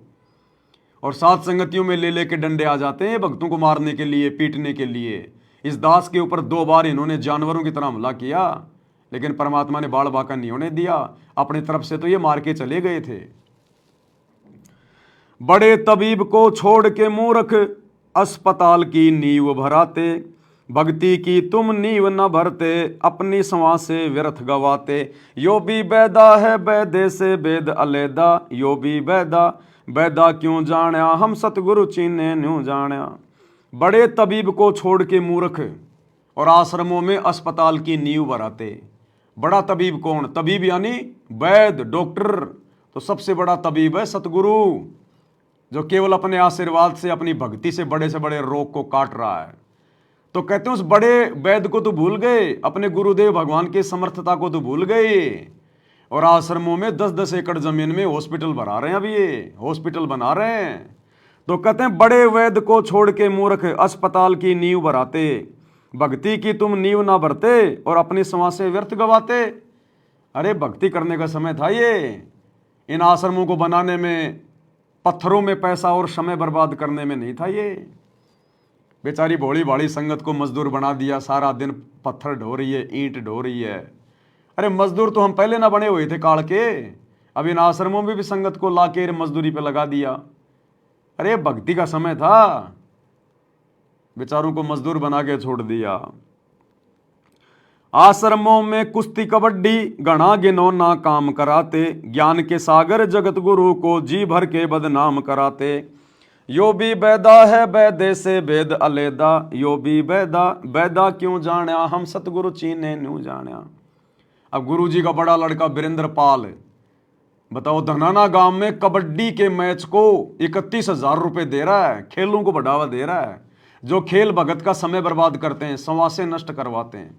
और साथ संगतियों में ले लेके डंडे आ जाते हैं भक्तों को मारने के लिए, पीटने के लिए। इस दास के ऊपर 2 बार इन्होंने जानवरों की तरह हमला किया, लेकिन परमात्मा ने बाल बाका नहीं होने दिया। अपनी तरफ से तो ये मार के चले गए थे। बड़े तबीब को छोड़ के मूर्ख अस्पताल की नींव भराते, भक्ति की तुम नींव न भरते, अपनी सांस से व्यर्थ गवाते। यो भी बैदा है बैदे से वेद अलैदा, यो भी बैदा बैदा क्यों जाण्या, हम सतगुरु चीने न्यू जाण्या। बड़े तबीब को छोड़ के मूर्ख और आश्रमों में अस्पताल की नींव भराते। बड़ा तबीब कौन? तबीब यानी वैद, डॉक्टर। तो सबसे बड़ा तबीब है सतगुरु, जो केवल अपने आशीर्वाद से, अपनी भक्ति से बड़े रोग को काट रहा है। तो कहते हैं उस बड़े वैद को तो भूल गए, अपने गुरुदेव भगवान की समर्थता को तो भूल गए, और आश्रमों में 10-10 एकड़ जमीन में हॉस्पिटल बना रहे हैं। अभी ये हॉस्पिटल बना रहे हैं। तो कहते हैं बड़े वैद को छोड़ के मूर्ख अस्पताल की नींव भराते, भक्ति की तुम नींव ना भरते, और अपनी सांस से व्यर्थ गवाते। अरे भक्ति करने का समय था ये, इन आश्रमों को बनाने में, पत्थरों में पैसा और समय बर्बाद करने में नहीं था ये। बेचारी भोली भाली संगत को मजदूर बना दिया, सारा दिन पत्थर ढो रही है, ईंट ढो रही है। अरे मजदूर तो हम पहले ना बने हुए थे काल के, अब इन आश्रमों में भी संगत को लाके मजदूरी पे लगा दिया। अरे भक्ति का समय था, बेचारों को मजदूर बना के छोड़ दिया। आश्रमों में कुश्ती कबड्डी घना गिनौना काम कराते, ज्ञान के सागर जगत गुरु को जी भर के बदनाम कराते। यो भी बैदा है बैदे से वेद अलैदा, यो भी बैदा क्यों जाण्या, हम सतगुरु चीने न्यू जाण्या। अब गुरुजी का बड़ा लड़का वीरेंद्र पाल, बताओ, धनाना गांव में कबड्डी के मैच को 31,000 रुपए दे रहा है, खेलों को बढ़ावा दे रहा है। जो खेल भगत का समय बर्बाद करते हैं, संवासे नष्ट करवाते हैं,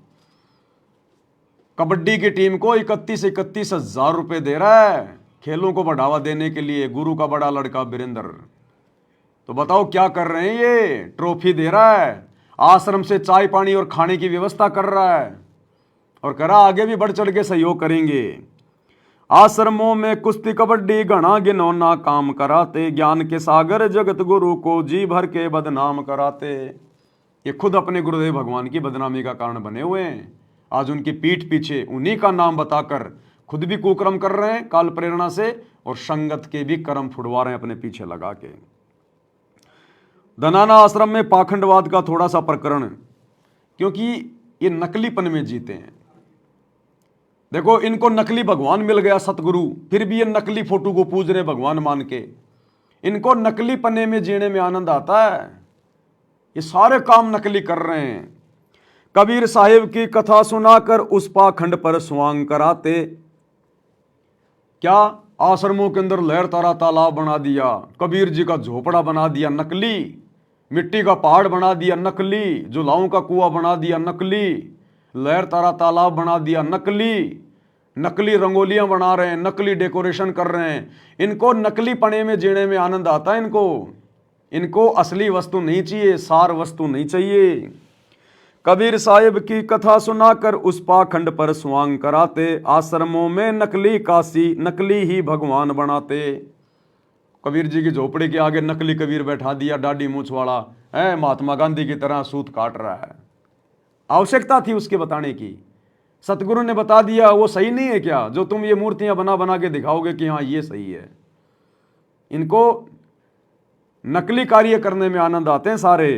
कबड्डी की टीम को 31,000 रुपए दे रहा है खेलों को बढ़ावा देने के लिए, गुरु का बड़ा लड़का वीरेंद्र। तो बताओ क्या कर रहे हैं ये? ट्रॉफी दे रहा है, आश्रम से चाय पानी और खाने की व्यवस्था कर रहा है, और करा आगे भी बढ़ चढ़ के सहयोग करेंगे। आश्रमों में कुश्ती कबड्डी घना गिनौना काम कराते, ज्ञान के सागर जगत गुरु को जी भर के बदनाम कराते। ये खुद अपने गुरुदेव भगवान की बदनामी का कारण बने हुए हैं। आज उनकी पीठ पीछे उन्हीं का नाम बताकर खुद भी कुकर्म कर रहे हैं काल प्रेरणा से, और संगत के भी कर्म फुड़वा रहे हैं अपने पीछे लगा के। धनाना आश्रम में पाखंडवाद का थोड़ा सा प्रकरण, क्योंकि ये नकलीपन में जीते हैं। देखो, इनको नकली भगवान मिल गया सतगुरु, फिर भी ये नकली फोटो को पूज रहे भगवान मान के। इनको नकली पन्ने में जीने में आनंद आता है। ये सारे काम नकली कर रहे हैं। कबीर साहिब की कथा सुनाकर उस पाखंड पर स्वांग कराते। क्या आश्रमों के अंदर लहर तारा तालाब बना दिया, कबीर जी का झोपड़ा बना दिया नकली, मिट्टी का पहाड़ बना दिया नकली, जुलाओं का कुआं बना दिया नकली, लहर तारा तालाब बना दिया नकली, नकली रंगोलियां बना रहे हैं, नकली डेकोरेशन कर रहे हैं। इनको नकली पने में जीने में आनंद आता है। इनको असली वस्तु नहीं चाहिए, सार वस्तु नहीं चाहिए। कबीर साहिब की कथा सुनाकर उस पाखंड पर स्वांग कराते, आश्रमों में नकली काशी नकली ही भगवान बनाते। कबीर जी की झोपड़ी के आगे नकली कबीर बैठा दिया, दाढ़ी मूछ वाला है, महात्मा गांधी की तरह सूत काट रहा है। आवश्यकता थी उसके बताने की, सतगुरु ने बता दिया वो सही नहीं है क्या, जो तुम ये मूर्तियां बना बना के दिखाओगे कि हाँ ये सही है। इनको नकली कार्य करने में आनंद आते हैं सारे।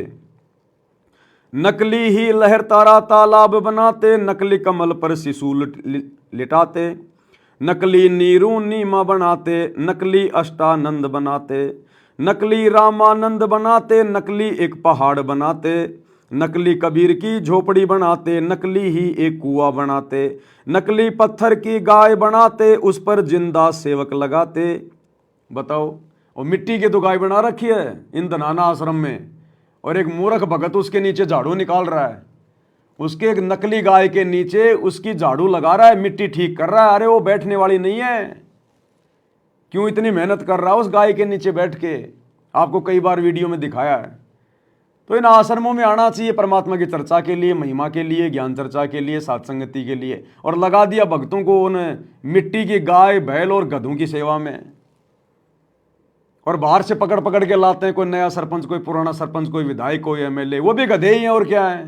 नकली ही लहर तारा तालाब बनाते, नकली कमल पर शिशु लिटाते, नकली नीरू नीमा बनाते, नकली अष्टानंद बनाते, नकली रामानंद बनाते, नकली एक पहाड़ बनाते, नकली कबीर की झोपड़ी बनाते, नकली ही एक कुआं बनाते, नकली पत्थर की गाय बनाते, उस पर जिंदा सेवक लगाते। बताओ, और मिट्टी की तो गाय बना रखी है इन धनाना आश्रम में, और एक मूर्ख भगत उसके नीचे झाड़ू निकाल रहा है, उसके एक नकली गाय के नीचे उसकी झाड़ू लगा रहा है, मिट्टी ठीक कर रहा है। अरे वो बैठने वाली नहीं है, क्यों इतनी मेहनत कर रहा है उस गाय के नीचे बैठ के? आपको कई बार वीडियो में दिखाया है। तो इन आश्रमों में आना चाहिए परमात्मा की चर्चा के लिए, महिमा के लिए, ज्ञान चर्चा के लिए, सत्संगति के लिए, और लगा दिया भक्तों को उन मिट्टी की गाय बैल और गधों की सेवा में। और बाहर से पकड़ पकड़ के लाते हैं, कोई नया सरपंच, कोई पुराना सरपंच, कोई विधायक, कोई एमएलए, वो भी गधे ही हैं और क्या है।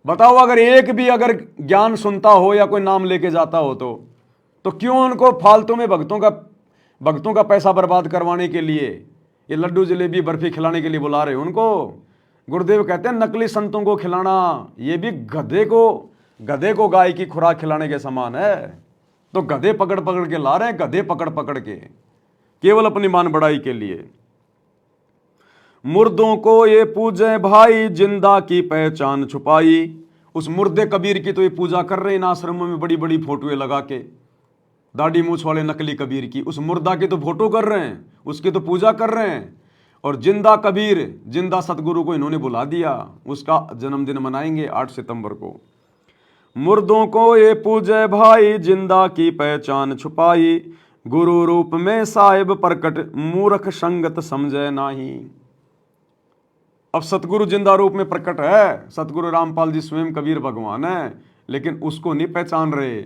बताओ, अगर एक भी अगर ज्ञान सुनता हो या कोई नाम लेके जाता हो तो क्यों उनको फालतू में भक्तों का पैसा बर्बाद करवाने के लिए, ये लड्डू जलेबी बर्फी खिलाने के लिए बुला रहे हो उनको? गुरुदेव कहते हैं नकली संतों को खिलाना ये भी गधे को गाय की खुराक खिलाने के समान है। तो गधे पकड़ पकड़ के ला रहे हैं, गधे पकड़ पकड़ के, केवल अपनी मान बढ़ाई के लिए। मुर्दों को ये पूजे भाई, जिंदा की पहचान छुपाई। उस मुर्दे कबीर की तो ये पूजा कर रहे हैं इन आश्रमों में, बड़ी बड़ी फोटोएं लगा के, दाढ़ी मूछ वाले नकली कबीर की। उस मुर्दा की तो फोटो कर रहे हैं, उसकी तो पूजा कर रहे हैं। और जिंदा कबीर, जिंदा सतगुरु को इन्होंने बुला दिया, उसका जन्मदिन मनाएंगे 8 सितंबर को। मुर्दों को ये पूजे भाई, जिंदा की पहचान छुपाई, गुरु रूप में साहिब प्रकट, मूर्ख संगत समझे नाही। अब सतगुरु जिंदा रूप में प्रकट है, सतगुरु रामपाल जी स्वयं कबीर भगवान है, लेकिन उसको नहीं पहचान रहे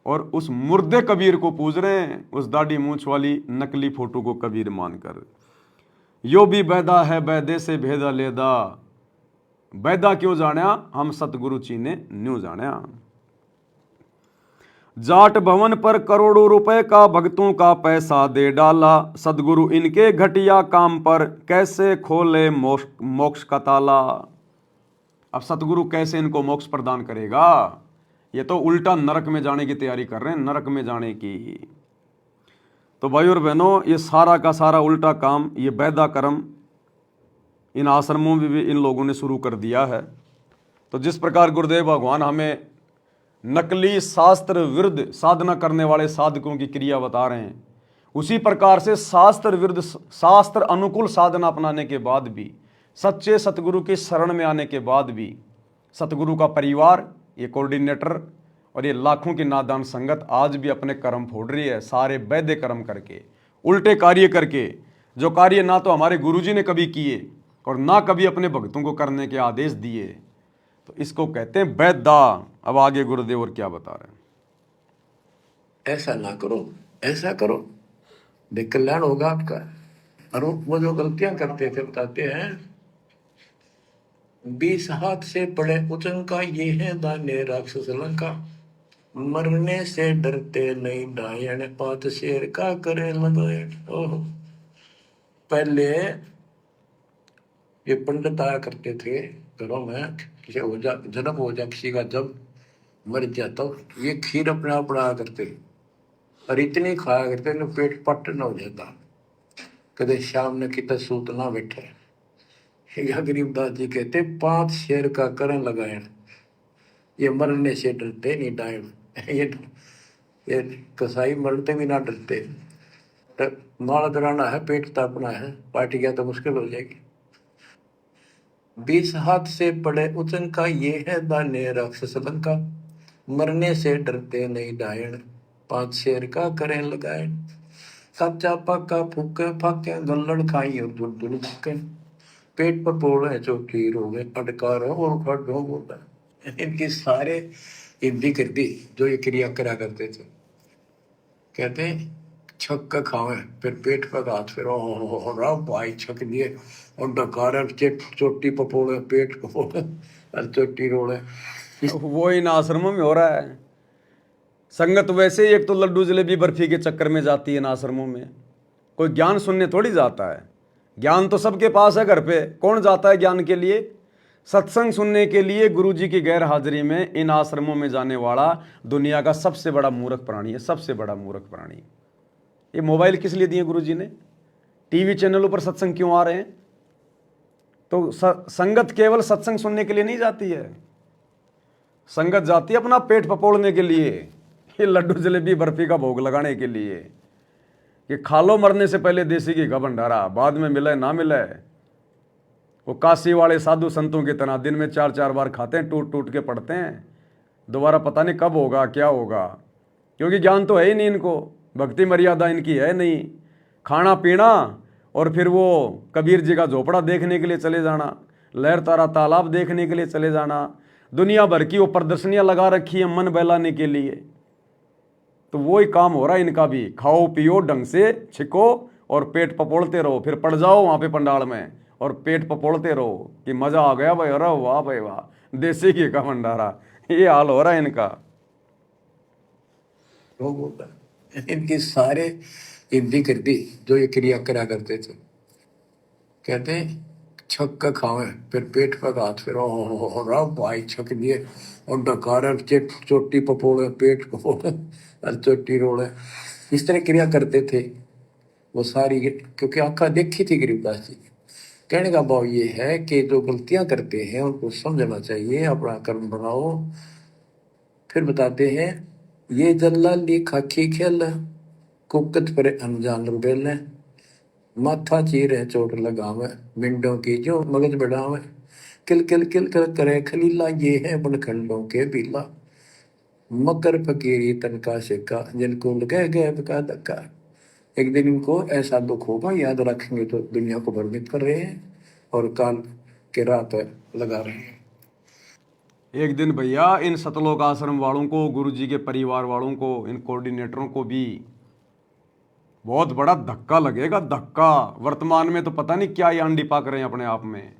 और उस मुर्दे कबीर को पूज रहे हैं, उस दाढ़ी मूछ वाली नकली फोटो को कबीर मानकर। यो भी बैदा है बैदे से भेदा लेदा, बैदा क्यों जाना हम सतगुरु चीने न्यू जाना। जाट भवन पर करोड़ों रुपए का भक्तों का पैसा दे डाला, सदगुरु इनके घटिया काम पर कैसे खोले मोक्ष का ताला। अब सतगुरु कैसे इनको मोक्ष प्रदान करेगा? ये तो उल्टा नरक में जाने की तैयारी कर रहे हैं, नरक में जाने की। तो भाई और बहनों, ये सारा का सारा उल्टा काम, ये बैदा कर्म इन आश्रमों में भी इन लोगों ने शुरू कर दिया है। तो जिस प्रकार गुरुदेव भगवान हमें नकली शास्त्र विरुद्ध साधना करने वाले साधकों की क्रिया बता रहे हैं, उसी प्रकार से शास्त्र विरुद्ध शास्त्र अनुकूल साधना अपनाने के बाद भी, सच्चे सतगुरु के शरण में आने के बाद भी, सतगुरु का परिवार, ये कोऑर्डिनेटर और ये लाखों की नादान संगत आज भी अपने कर्म फोड़ रही है, सारे वैद्य कर्म करके, उल्टे कार्य करके, जो कार्य ना तो हमारे गुरुजी ने कभी किए और ना कभी अपने भक्तों को करने के आदेश दिए। तो इसको कहते हैं बैदा। अब आगे गुरुदेव और क्या बता रहे हैं? ऐसा ना करो, ऐसा करो, देख कल्याण होगा आपका। और वो जो गलतियां करते थे बताते हैं, 20 हाथ से पड़े उचंका, ये है दाने राक्षस लंका, मरने से डरते नहीं डायन, पात शेर का करे लगायन। ओह, पहले ये पंडित आया करते थे घरों में, किसी जन्म हो जा किसी का, जब मर जाता तो ये खीर अपने आप बढ़ाया करते और इतनी खाया करते न पेट पट न हो जाता, कदे शाम ने कितना सूत ना बैठे। या गरीबदास जी कहते 5 शेर का करण लगायन, ये मरने से डरते नहीं डायन। ये कसाई मरते भी ना डरते। तो माल कराना है, पेट तापना है, पार्टी गया तो मुश्किल हो जाएगी। 20 हाथ से पड़े उचंका, ये है दाने राक्षस लंका, मरने से डरते नहीं डायन, 5 शेर का करें लगायन, कच्चा पक्का फूके फाके, गल्लड़ खाई और दूर दूर भूके, पेट पर पोड़े चौकी रोगे, अटकार और खड़ो बोला। इनकी सारे हिंदी कर दी जो ये क्रिया करा करते थे। कहते छक्का खावे, फिर पेट पर हाथ, फिर राम भाई छक दिए और डकार चोटी पपोड़े, पेट पपोड़े और चोटी रोड़े। वो इन आश्रमों में हो रहा है। संगत वैसे ही एक तो लड्डू जलेबी बर्फी के चक्कर में जाती है इन आश्रमों में। कोई ज्ञान सुनने थोड़ी जाता है। ज्ञान तो सबके पास है घर पे। कौन जाता है ज्ञान के लिए? सत्संग सुनने के लिए गुरु जी की गैर हाजिरी में इन आश्रमों में जाने वाला दुनिया का सबसे बड़ा मूर्ख प्राणी है, सबसे बड़ा मूर्ख प्राणी। ये मोबाइल किस लिए दिए गुरु जी ने? टीवी चैनलों पर सत्संग क्यों आ रहे हैं? तो संगत केवल सत्संग सुनने के लिए नहीं जाती है। संगत जाती है अपना पेट पपोड़ने के लिए, ये लड्डू जलेबी बर्फी का भोग लगाने के लिए कि खा लो मरने से पहले देसी घी का भंडारा, बाद में मिले ना मिले। वो काशी वाले साधु संतों की तरह दिन में 4-4 बार खाते हैं, टूट टूट के पड़ते हैं। दोबारा पता नहीं कब होगा, क्या होगा, क्योंकि ज्ञान तो है ही नहीं इनको। भक्ति मर्यादा इनकी है नहीं। खाना पीना और फिर वो कबीर जी का झोपड़ा देखने के लिए चले जाना, लहर तारा तालाब देखने के लिए चले जाना। दुनिया भर की वो प्रदर्शनियां लगा रखी है मन बहलाने के लिए। तो वो ही काम हो रहा है इनका भी। खाओ पियो ढंग से, छिको और पेट पपोड़ते रहो, फिर पड़ जाओ वहां पे पंडाल में और पेट पपोड़ते रहो कि मजा आ गया भाई, अरे वाह भाई वाह, देसी घी का भंडारा। ये हाल हो रहा है इनका। वो बोलता है, इनकी सारे हिंदी कर दी जो ये क्रिया करा करते थे। कहते हैं छक का खावे, फिर पेट पर हाथ, फिर राव भाई छक दिए और डकार चोटी पपोड़े, पेट पपोड़े और चोटी रोड़े, इस तरह क्रिया करते थे वो सारी। क्योंकि आंखा देखी थी गरीबदास जी। कहने का भाव ये है कि जो गलतियां करते हैं उनको समझना चाहिए, अपना कर्म बनाओ। फिर बताते हैं ये दल्लाली खाकी खेल, कुकत पर अनजान रुबेल, माथा चीरे चोट लगावे, मिंडों की जो मगज बढ़ावे, किल किल किल किल करे खलीला, ये है बनखंडों के बीला, मकर फकीरी तनका सिक्का, जिनको लगे गए का धक्का। एक दिन इनको ऐसा दुख होगा, याद रखेंगे तो दुनिया को भ्रमित कर रहे हैं और काल के रात लगा रहे हैं। एक दिन भैया इन सतलोक आश्रम वालों को, गुरु जी के परिवार वालों को, इन कोऑर्डिनेटरों को भी बहुत बड़ा धक्का लगेगा, धक्का। वर्तमान में तो पता नहीं क्या ये अंडी पाक रहे हैं अपने आप में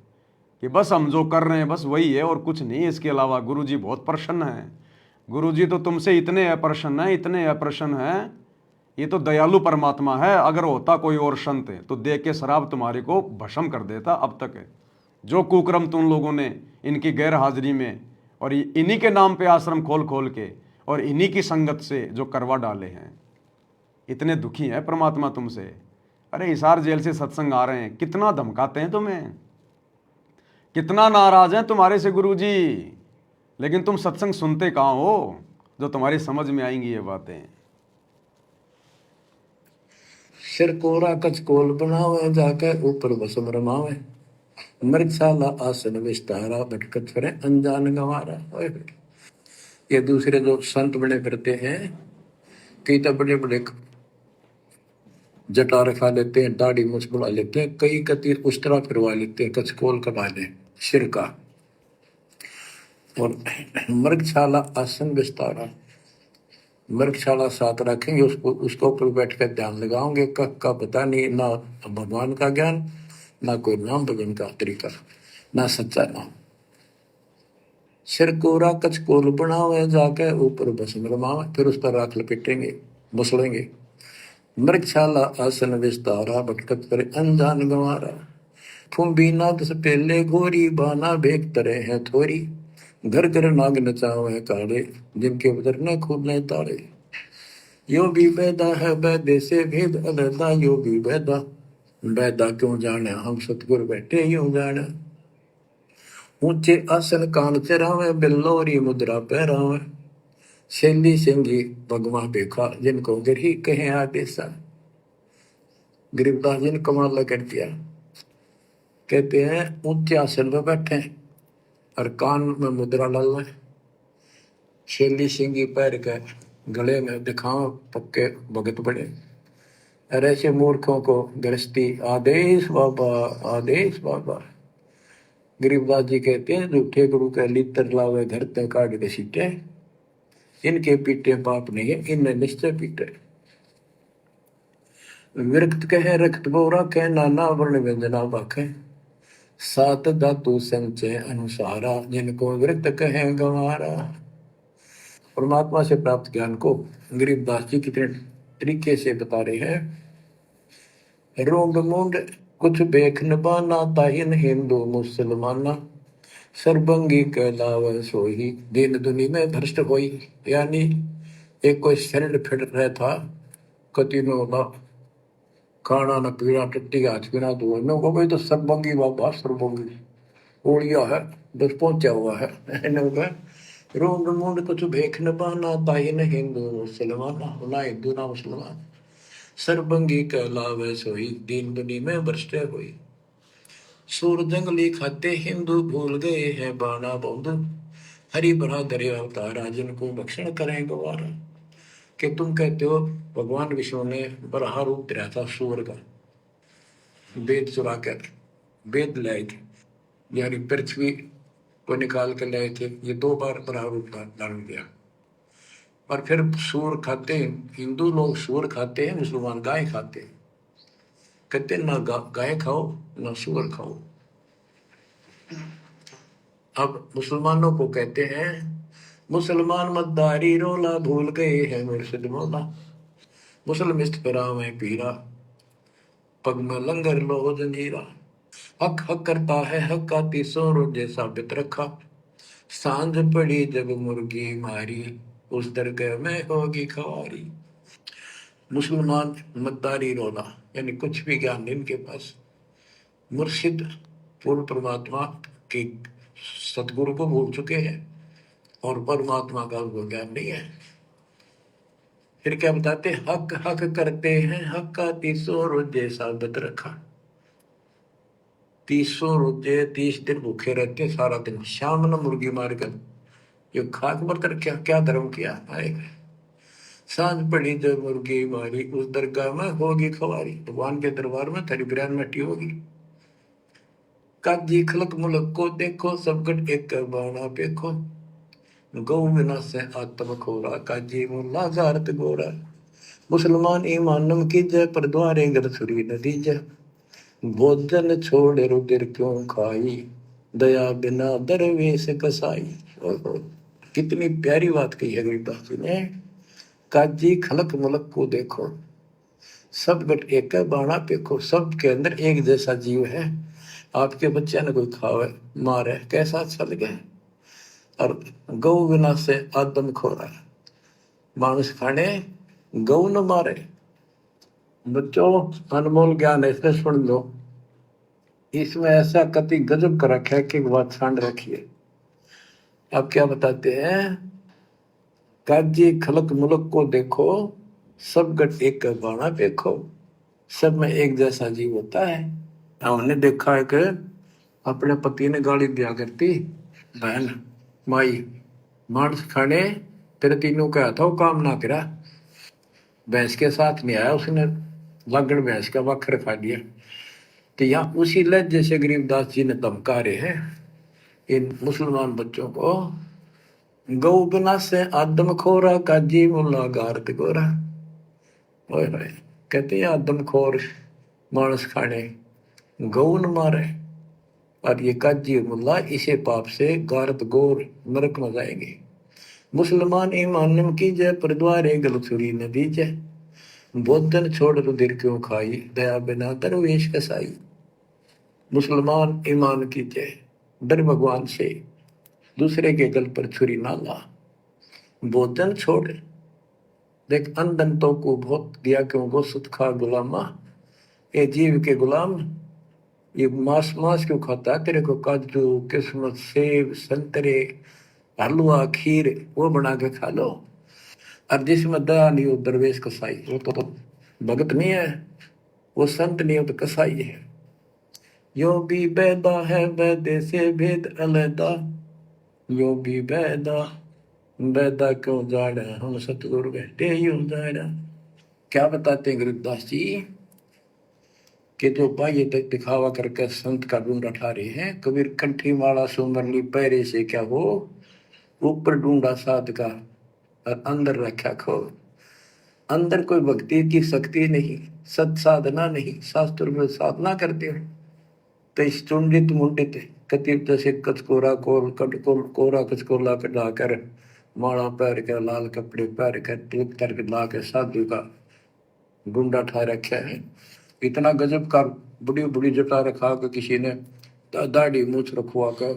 कि बस हम जो कर रहे हैं बस वही है और कुछ नहीं है इसके अलावा। गुरु जी बहुत प्रसन्न हैं। गुरु जी तो तुमसे इतने अप्रसन्न हैं, इतने अप्रसन्न हैं। ये तो दयालु परमात्मा है। अगर होता कोई और संत तो दे के शराब तुम्हारे को भस्म कर देता अब तक है। जो कुक्रम तुम लोगों ने इनकी गैर हाजिरी में और इन्हीं के नाम पे आश्रम खोल खोल के और इन्हीं की संगत से जो करवा डाले हैं, इतने दुखी हैं परमात्मा तुमसे। अरे हिसार जेल से सत्संग आ रहे हैं, कितना धमकाते हैं तुम्हें, कितना नाराज हैं तुम्हारे से गुरु जी, लेकिन तुम सत्संग सुनते कहाँ हो जो तुम्हारी समझ में आएंगी ये बातें। सिर कोरा कचकोल बनावे, जाके ऊपर बसम रमावे, मृगशाला आसन विस्तारा, भटकत फिरे अनजान गंवारा। ये दूसरे जो संत बने फिरते हैं, कई तो बड़े बड़े जटा रखा लेते हैं, दाढ़ी मूछ बढ़ा लेते हैं, कई कती उस तरह फिरवा लेते हैं, कचकोल कटा ले सिर का। और मृगशाला आसन विस्तारा, मृगशाला साथ रखेंगे, उसको उसके ऊपर बैठ कर ध्यान लगाओगे। का पता नहीं, ना भगवान का ज्ञान, ना कोई नाम भजन का तरीका, ना सच्चा नाम। सिर कोरा कचकोल बनावे, जाके ऊपर भस्म रमावे, फिर उस पर राख लपेटेंगे, बसलेंगे। मृगशाला आसन विस्तारा, भटकत पर अनजान गंवारा, फुम्बी नाद से पहले घोरी, बाना बेग तरे हैं थोरी, घर घर नाग नचावे काले, जिनके उधर न खुले ताले। यो भी बैदा है बैदे से भेद अलहदा, यो भी बैदा, बैदा क्यों जाने हम सतगुर बैठे यूं जाने। ऊंचे आसन कान चरावे, बिल्लोरी मुद्रा पहरावे, सेंधी सिंगी भगवा बेखा, जिनको गिरही कहे आदेशा। गरीबदास जी ने कमाल कर दिया। कहते हैं ऊंचे आसन पर बैठे और कान में मुद्रा डाल लें, शैली सिंगी पैर के गले में दिखाओ पक्के भगत बड़े। और ऐसे मूर्खों को गृहस्थी आदेश बाबा, आदेश बाबा। गरीबदास जी कहते हैं झूठे गुरु के लित्र लावे, घर ते काट के सीटे, इनके पीटे पाप नहीं है, इनने निश्चय पीटे। विरक्त कहे रक्त बोरा के, नाना वर्ण व्यंजना बाखे, सात धातु संचय अनुसारा, जिनको वृत्त कहे गंवारा। परमात्मा से प्राप्त ज्ञान को गरीबदास जी कितने तरीके से बता रहे हैं। रोंड मुंड कुछ बेख न बाना, ताहिन हिंदू मुसलमाना, सर्वंगी कहलावे सोही, दीन दुनी में भ्रष्ट होई। यानी एक कोई शरण फिर रहा था, कति नो ना खाना न पीना, टट्टी हाथ बिना धोए में, वो भाई तो सर्वंगी बाबा सर्वंगी ओलिया है, बस पहुंचा हुआ है। रोंड मुंड कुछ भेख न पाना, ताहिन हिंदू मुसलमाना, ना हिंदू ना मुसलमान, सर्वंगी कहलावे सोई, दीन दुनी में भ्रष्ट होई। सूर जंगली खाते हिंदू, भूल गए हैं बाना बौद्ध, हरि भरा दरिया अवतारा, जिनको भक्षण करें गवारा। कि तुम कहते हो भगवान विष्णु ने बराह रूप धरा था सूर का, वेद चुरा कर वेद लाए थे, यानी पृथ्वी को निकाल कर लाए थे। ये 2 बार बराह रूप धारण किया। और फिर सूर खाते हैं हिंदू लोग, सूर खाते हैं, मुसलमान गाय खाते हैं। कहते ना गाय खाओ ना सूअर खाओ। अब मुसलमानों को कहते हैं मुसलमान मद्दारी रोला, भूल गए हैं मुर्शिद मौला, मुसलमिस्त पराव है पीरा, पग में लंगर लो जंजीरा। हक हक करता है हक का 300 रोजे साबित रखा, सांझ पड़ी जब मुर्गी मारी, उस दरगाह में होगी खवारी। मुसलमान मद्दारी रोला, यानी कुछ भी ज्ञान नहीं इनके पास। मुर्शिद पूर्ण परमात्मा के सतगुरु को भूल चुके हैं और परमात्मा का उनको ज्ञान नहीं है। फिर क्या बताते, हक हक करते हैं हक का 300 रोजे साबित रखा। 300 रोजे 30 दिन भूखे रहते, सारा दिन शाम न मुर्गी मार कर ये खाक मरकर क्या क्या धर्म किया आएगा। सांझ पड़ी जब मुर्गी मारी, उस दरगाह में होगी खवारी, भगवान के दरबार में थरी बिरान मट्टी होगी। काजी खलक मुलक को देखो, सब गट एक बाणा पेखो, गौ बिना से आत्म खोरा, काजी मुल्ला जारत गोरा। मुसलमान ईमानम की जय, पर द्वारे गर सुरी नदी जय, भोजन छोड़ रुदिर क्यों खाई, दया बिना दरवेश कसाई। कितनी प्यारी बात कही है गरीबदास जी ने। काजी खलक मुलक को देखो, सब गट एक बाणा पेखो, सब के अंदर एक जैसा जीव है। आपके बच्चे ने कोई खावे मारे कैसा अच्छा लगे। और गौ बिना से आदम खोरा, मानुष खाने गौ न मारे। बच्चों अनमोल ज्ञान ऐसे सुन लो, इसमें ऐसा कति गजब कर रखा है कि बात छांड रखिए। अब क्या बताते हैं, काजी खलक मुलक को देखो, सब गट एक बाणा देखो, सब में एक जैसा जीव होता है। हमने देखा है कि अपने पति ने गाली दिया करती बहन माई, मांस खाने तेरे तीनों का था वो काम ना करा, भैंस के साथ नहीं आया, उसने लागड़ भैंस का वक्र खा लिया। तो यहाँ उसी लहजे से गरीबदास जी ने धमका रहे हैं इन मुसलमान बच्चों को। गौ बिना से आदम खोरा, काजी मुल्ला गारत गोरा। ओए होए, कहते हैं आदम खोर मांस खाने गौ न मारे, और ये काजी मुल्ला इसे पाप से गारत गोर नरक में जाएंगे। मुसलमान ईमान की जय, पर द्वारे गल छुरी न दीजय, भोजन छोड़ रुधिर क्यों खाई, दया बिना दरवेश कसाई। मुसलमान ईमान की जय, डर भगवान से, दूसरे के गल पर छुरी ना ला, भोजन छोड़। देख अंधन तो को बहुत दिया क्यों गो सुत खा गुलामा, ये जीव के गुलाम ये मांस मांस क्यों खाता है, तेरे को काजू किस्मत सेब संतरे हलवा खीर वो बना के खा लो। और जिसमें दया नहीं हो दरवेश कसाई, वो तो भगत नहीं है, वो संत नहीं हो तो कसाई है। यो भी बैदा है वैदे से भेद अलैदा, यो भी बैदा बैदा क्यों जाड़ा, हम सतगुरु बैठे यूं जाड़ा। क्या बताते हैं गरीबदास जी कि जो बाह्य दिखावा करके संत का ढूंढ उठा रहे हैं, कबीर कंठी माला सुमरनी पैरे से क्या हो, ऊपर ढूंढा साध का और अंदर रखा खो। अंदर कोई भक्ति की शक्ति नहीं, सत साधना नहीं, शास्त्र में साधना करते हो तो इस चुंडित मुंडित कतिप जैसे कचकोरा कोल कोरा कचकोला कटाकर माला पैर कर लाल कपड़े पैर कर तिलक करके ला के साधु का गुंडा ठा रखा है। इतना गजब का बड़ी बड़ी जटा रखा के किसी ने दाढ़ी मूछ रखवा कर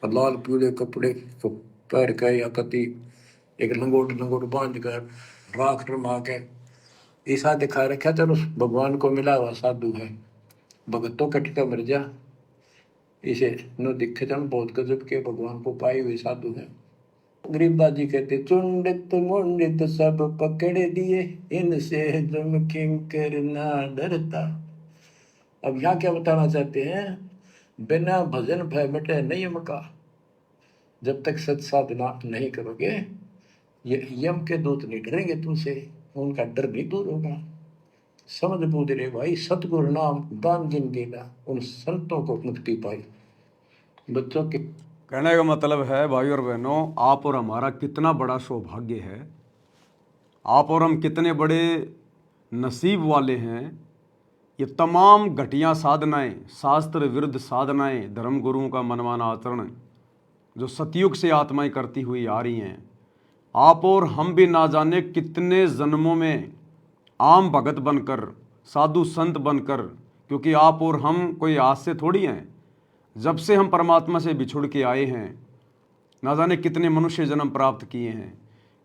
और लाल पीले कपड़े को पैर कर या कति एक लंगोट लंगोट बांध कर राख रमा के ऐसा दिखा रखा। चलो भगवान को मिला हुआ साधु है, भगतों कटका मर जा इसे नो दिखे चल बहुत गजब के भगवान को पाए हुए साधु है। गरीबदास जी कहते चुंडित मुंडित सब पकड़ दिए इनसे जम किंकर ना डरता। अब यहाँ क्या बताना चाहते हैं, बिना भजन भय मिटे नियम का। जब तक सत साधना नहीं करोगे ये यम के दूत नहीं डरेंगे तुमसे, उनका डर नहीं दूर होगा। समझ बूझ रे भाई, सतगुरु नाम दान जिन देना, उन संतों को मुक्ति पाई। बच्चों के कहने का मतलब है भाई और बहनों, आप और हमारा कितना बड़ा सौभाग्य है, आप और हम कितने बड़े नसीब वाले हैं। ये तमाम घटिया साधनाएं, शास्त्र विरुद्ध साधनाएं, धर्म गुरुओं का मनमाना आचरण जो सतयुग से आत्माएं करती हुई आ रही हैं, आप और हम भी ना जाने कितने जन्मों में आम भगत बनकर, साधु संत बनकर, क्योंकि आप और हम कोई आज से थोड़ी हैं, जब से हम परमात्मा से बिछुड़ के आए हैं ना जाने कितने मनुष्य जन्म प्राप्त किए हैं,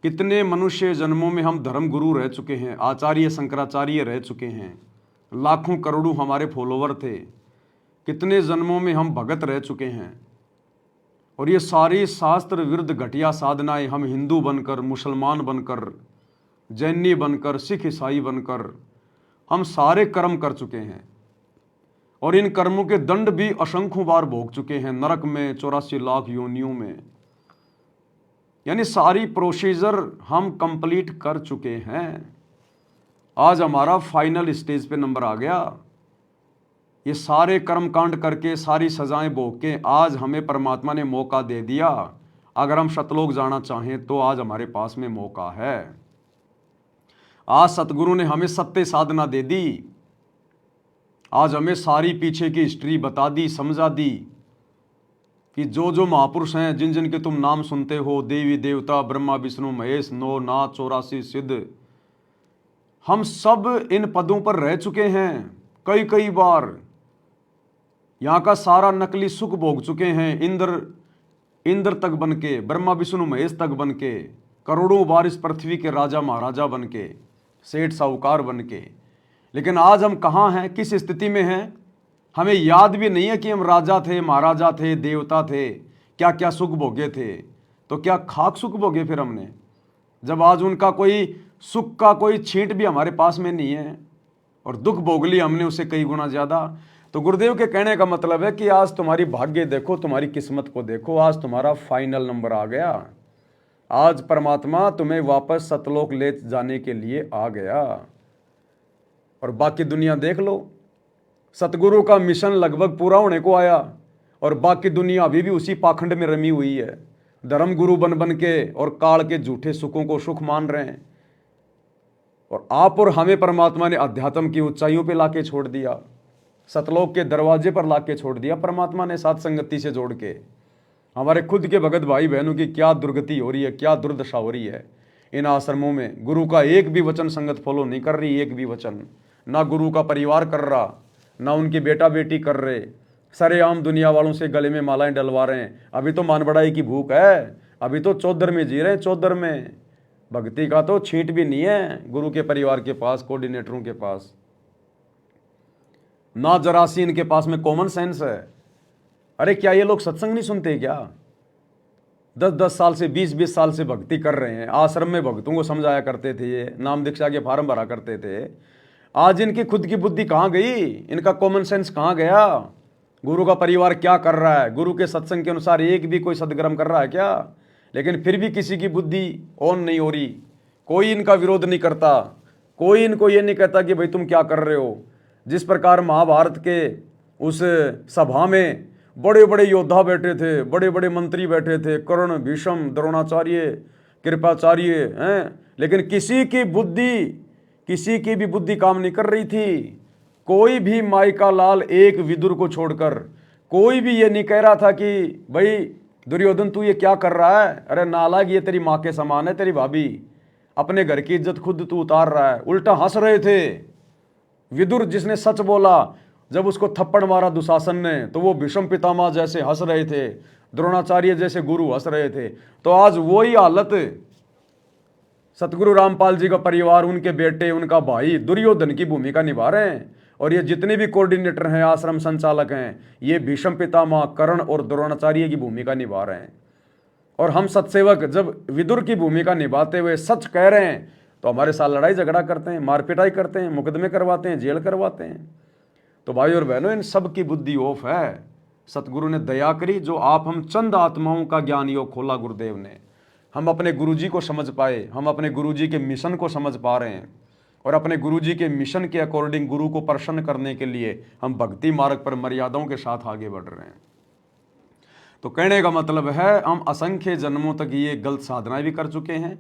कितने मनुष्य जन्मों में हम धर्म गुरु रह चुके हैं, आचार्य शंकराचार्य रह चुके हैं, लाखों करोड़ों हमारे फॉलोवर थे, कितने जन्मों में हम भगत रह चुके हैं। और ये सारी शास्त्र विरुद्ध घटिया साधनाएं हम हिंदू बनकर, मुसलमान बनकर, जैनी बनकर, सिख ईसाई बनकर हम सारे कर्म कर चुके हैं और इन कर्मों के दंड भी असंख्यों बार भोग चुके हैं, नरक में 84 लाख योनियों में। यानी सारी प्रोसीजर हम कंप्लीट कर चुके हैं। आज हमारा फाइनल स्टेज पे नंबर आ गया। ये सारे कर्म कांड करके, सारी सजाएं भोग के आज हमें परमात्मा ने मौका दे दिया। अगर हम सतलोक जाना चाहें तो आज हमारे पास में मौका है। आज सतगुरु ने हमें सत्य साधना दे दी, आज हमें सारी पीछे की हिस्ट्री बता दी, समझा दी कि जो जो महापुरुष हैं, जिन जिन के तुम नाम सुनते हो, देवी देवता, ब्रह्मा विष्णु महेश, नौ नाथ 84 सिद्ध, हम सब इन पदों पर रह चुके हैं कई कई बार। यहाँ का सारा नकली सुख भोग चुके हैं, इंद्र तक बन के, ब्रह्मा विष्णु महेश तक बन के, करोड़ों बार इस पृथ्वी के राजा महाराजा बन के, सेठ साहूकार बन के। लेकिन आज हम कहाँ हैं, किस स्थिति में हैं, हमें याद भी नहीं है कि हम राजा थे, महाराजा थे, देवता थे, क्या क्या सुख भोगे थे। तो क्या खाक सुख भोगे फिर हमने, जब आज उनका कोई सुख का कोई छींट भी हमारे पास में नहीं है और दुख भोग लिया हमने उससे कई गुना ज़्यादा। तो गुरुदेव के कहने का मतलब है कि आज तुम्हारी भाग्य देखो, तुम्हारी किस्मत को देखो, आज तुम्हारा फाइनल नंबर आ गया। आज परमात्मा तुम्हें वापस सतलोक ले जाने के लिए आ गया। और बाकी दुनिया देख लो, सतगुरु का मिशन लगभग पूरा होने को आया और बाकी दुनिया अभी भी उसी पाखंड में रमी हुई है। धर्म गुरु बन बन के और काल के झूठे सुखों को सुख मान रहे हैं। और आप और हमें परमात्मा ने अध्यात्म की ऊंचाइयों पे लाके छोड़ दिया, सतलोक के दरवाजे पर लाके छोड़ दिया परमात्मा ने, साथ संगति से जोड़ के। हमारे खुद के भगत भाई बहनों की क्या दुर्गति हो रही है, क्या दुर्दशा हो रही है इन आश्रमों में। गुरु का एक भी वचन संगत फॉलो नहीं कर रही, एक भी वचन, ना गुरु का परिवार कर रहा, ना उनकी बेटा बेटी कर रहे, सरेआम दुनिया वालों से गले में मालाएं डलवा रहे हैं। अभी तो मान बढ़ाई की भूख है, अभी तो चौधर में जी रहे हैं, चौधर में। भक्ति का तो छींट भी नहीं है गुरु के परिवार के पास, कोऑर्डिनेटरों के पास, ना जरा सी इनके पास में कॉमन सेंस है। अरे क्या ये लोग सत्संग नहीं सुनते क्या? 10-10 साल से, 20-20 साल से भक्ति कर रहे हैं, आश्रम में भक्तों को समझाया करते थे, ये नाम दीक्षा के फार्म भरा करते थे। आज इनकी खुद की बुद्धि कहाँ गई, इनका कॉमन सेंस कहाँ गया? गुरु का परिवार क्या कर रहा है, गुरु के सत्संग के अनुसार एक भी कोई सदकर्म कर रहा है क्या? लेकिन फिर भी किसी की बुद्धि ऑन नहीं हो रही, कोई इनका विरोध नहीं करता, कोई इनको ये नहीं कहता कि भाई तुम क्या कर रहे हो। जिस प्रकार महाभारत के उस सभा में बड़े बड़े योद्धा बैठे थे, बड़े बड़े मंत्री बैठे थे, कर्ण, भीष्म, द्रोणाचार्य, कृपाचार्य हैं, लेकिन किसी की भी बुद्धि काम नहीं कर रही थी। कोई भी माई का लाल एक विदुर को छोड़कर कोई भी ये नहीं कह रहा था कि भाई दुर्योधन तू ये क्या कर रहा है, अरे नालायक ये तेरी माँ के समान है, तेरी भाभी, अपने घर की इज्जत खुद तू उतार रहा है। उल्टा हंस रहे थे। विदुर जिसने सच बोला, जब उसको थप्पड़ मारा दुशासन ने, तो वो भीष्म पितामह जैसे हंस रहे थे, द्रोणाचार्य जैसे गुरु हंस रहे थे। तो आज वही हालत सतगुरु रामपाल जी का परिवार, उनके बेटे, उनका भाई दुर्योधन की भूमिका निभा रहे हैं। और ये जितने भी कोऑर्डिनेटर हैं, आश्रम संचालक हैं, ये भीष्म पितामह, कर्ण और द्रोणाचार्य की भूमिका निभा रहे हैं। और हम सत्सेवक जब विदुर की भूमिका निभाते हुए सच कह रहे हैं, तो हमारे साथ लड़ाई झगड़ा करते हैं, मारपिटाई करते हैं, मुकदमे करवाते हैं, जेल करवाते हैं। तो भाई और बहनों, इन सब की बुद्धि ऑफ है। सतगुरु ने दया करी, जो आप हम चंद आत्माओं का ज्ञान योग खोला गुरुदेव ने, हम अपने गुरुजी को समझ पाए, हम अपने गुरुजी के मिशन को समझ पा रहे हैं। और अपने गुरुजी के मिशन के अकॉर्डिंग गुरु को प्रसन्न करने के लिए हम भक्ति मार्ग पर मर्यादाओं के साथ आगे बढ़ रहे हैं। तो कहने का मतलब है, हम असंख्य जन्मों तक ये गलत साधनाएं भी कर चुके हैं,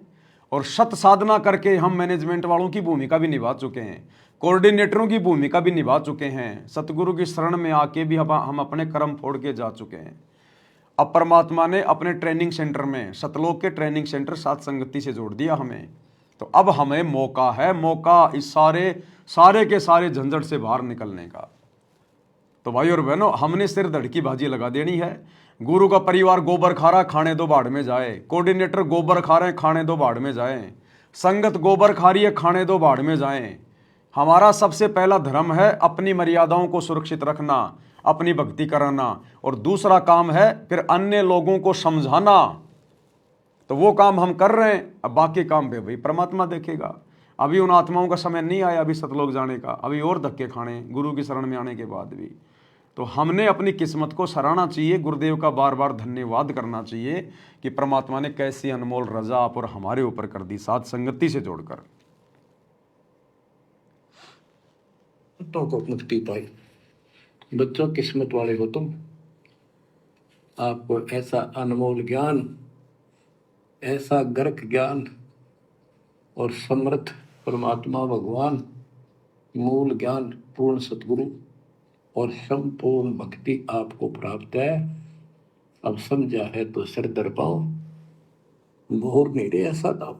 और सत साधना करके हम मैनेजमेंट वालों की भूमिका भी निभा चुके हैं, कोऑर्डिनेटरों की भूमिका भी निभा चुके हैं, सतगुरु की शरण में आके भी हम अपने कर्म फोड़ के जा चुके हैं। अब परमात्मा ने अपने ट्रेनिंग सेंटर में, सतलोक के ट्रेनिंग सेंटर सात संगति से जोड़ दिया हमें। तो अब हमें मौका है, मौका इस सारे के सारे झंझट से बाहर निकलने का। तो भाई और बहनों, हमने सिर धड़ की बाजी लगा देनी है। गुरु का परिवार गोबर खा रहा, खाने दो बाढ़ में जाए। कोऑर्डिनेटर गोबर खा रहे हैं, खाने दो बाढ़ में जाए। संगत गोबर खा रही है, खाने दो बाढ़ में जाए। हमारा सबसे पहला धर्म है अपनी मर्यादाओं को सुरक्षित रखना, अपनी भक्ति कराना, और दूसरा काम है फिर अन्य लोगों को समझाना। तो वो काम हम कर रहे हैं। अब बाकी काम भी भाई परमात्मा देखेगा। अभी उन आत्माओं का समय नहीं आया अभी सतलोक जाने का, अभी और धक्के खाने गुरु की शरण में आने के बाद भी। तो हमने अपनी किस्मत को सराहना चाहिए, गुरुदेव का बार बार धन्यवाद करना चाहिए कि परमात्मा ने कैसी अनमोल रजा आप और हमारे ऊपर कर दी, साथ संगति से जोड़कर। तो को मुक्ति पाई। बच्चों, किस्मत वाले हो तुम। आपको ऐसा अनमोल ज्ञान, ऐसा गर्क ज्ञान और समर्थ परमात्मा भगवान, मूल ज्ञान, पूर्ण सतगुरु और संपूर्ण भक्ति आपको प्राप्त है। अब समझा है तो सिर दर पाओ। भोर नहीं रहे ऐसा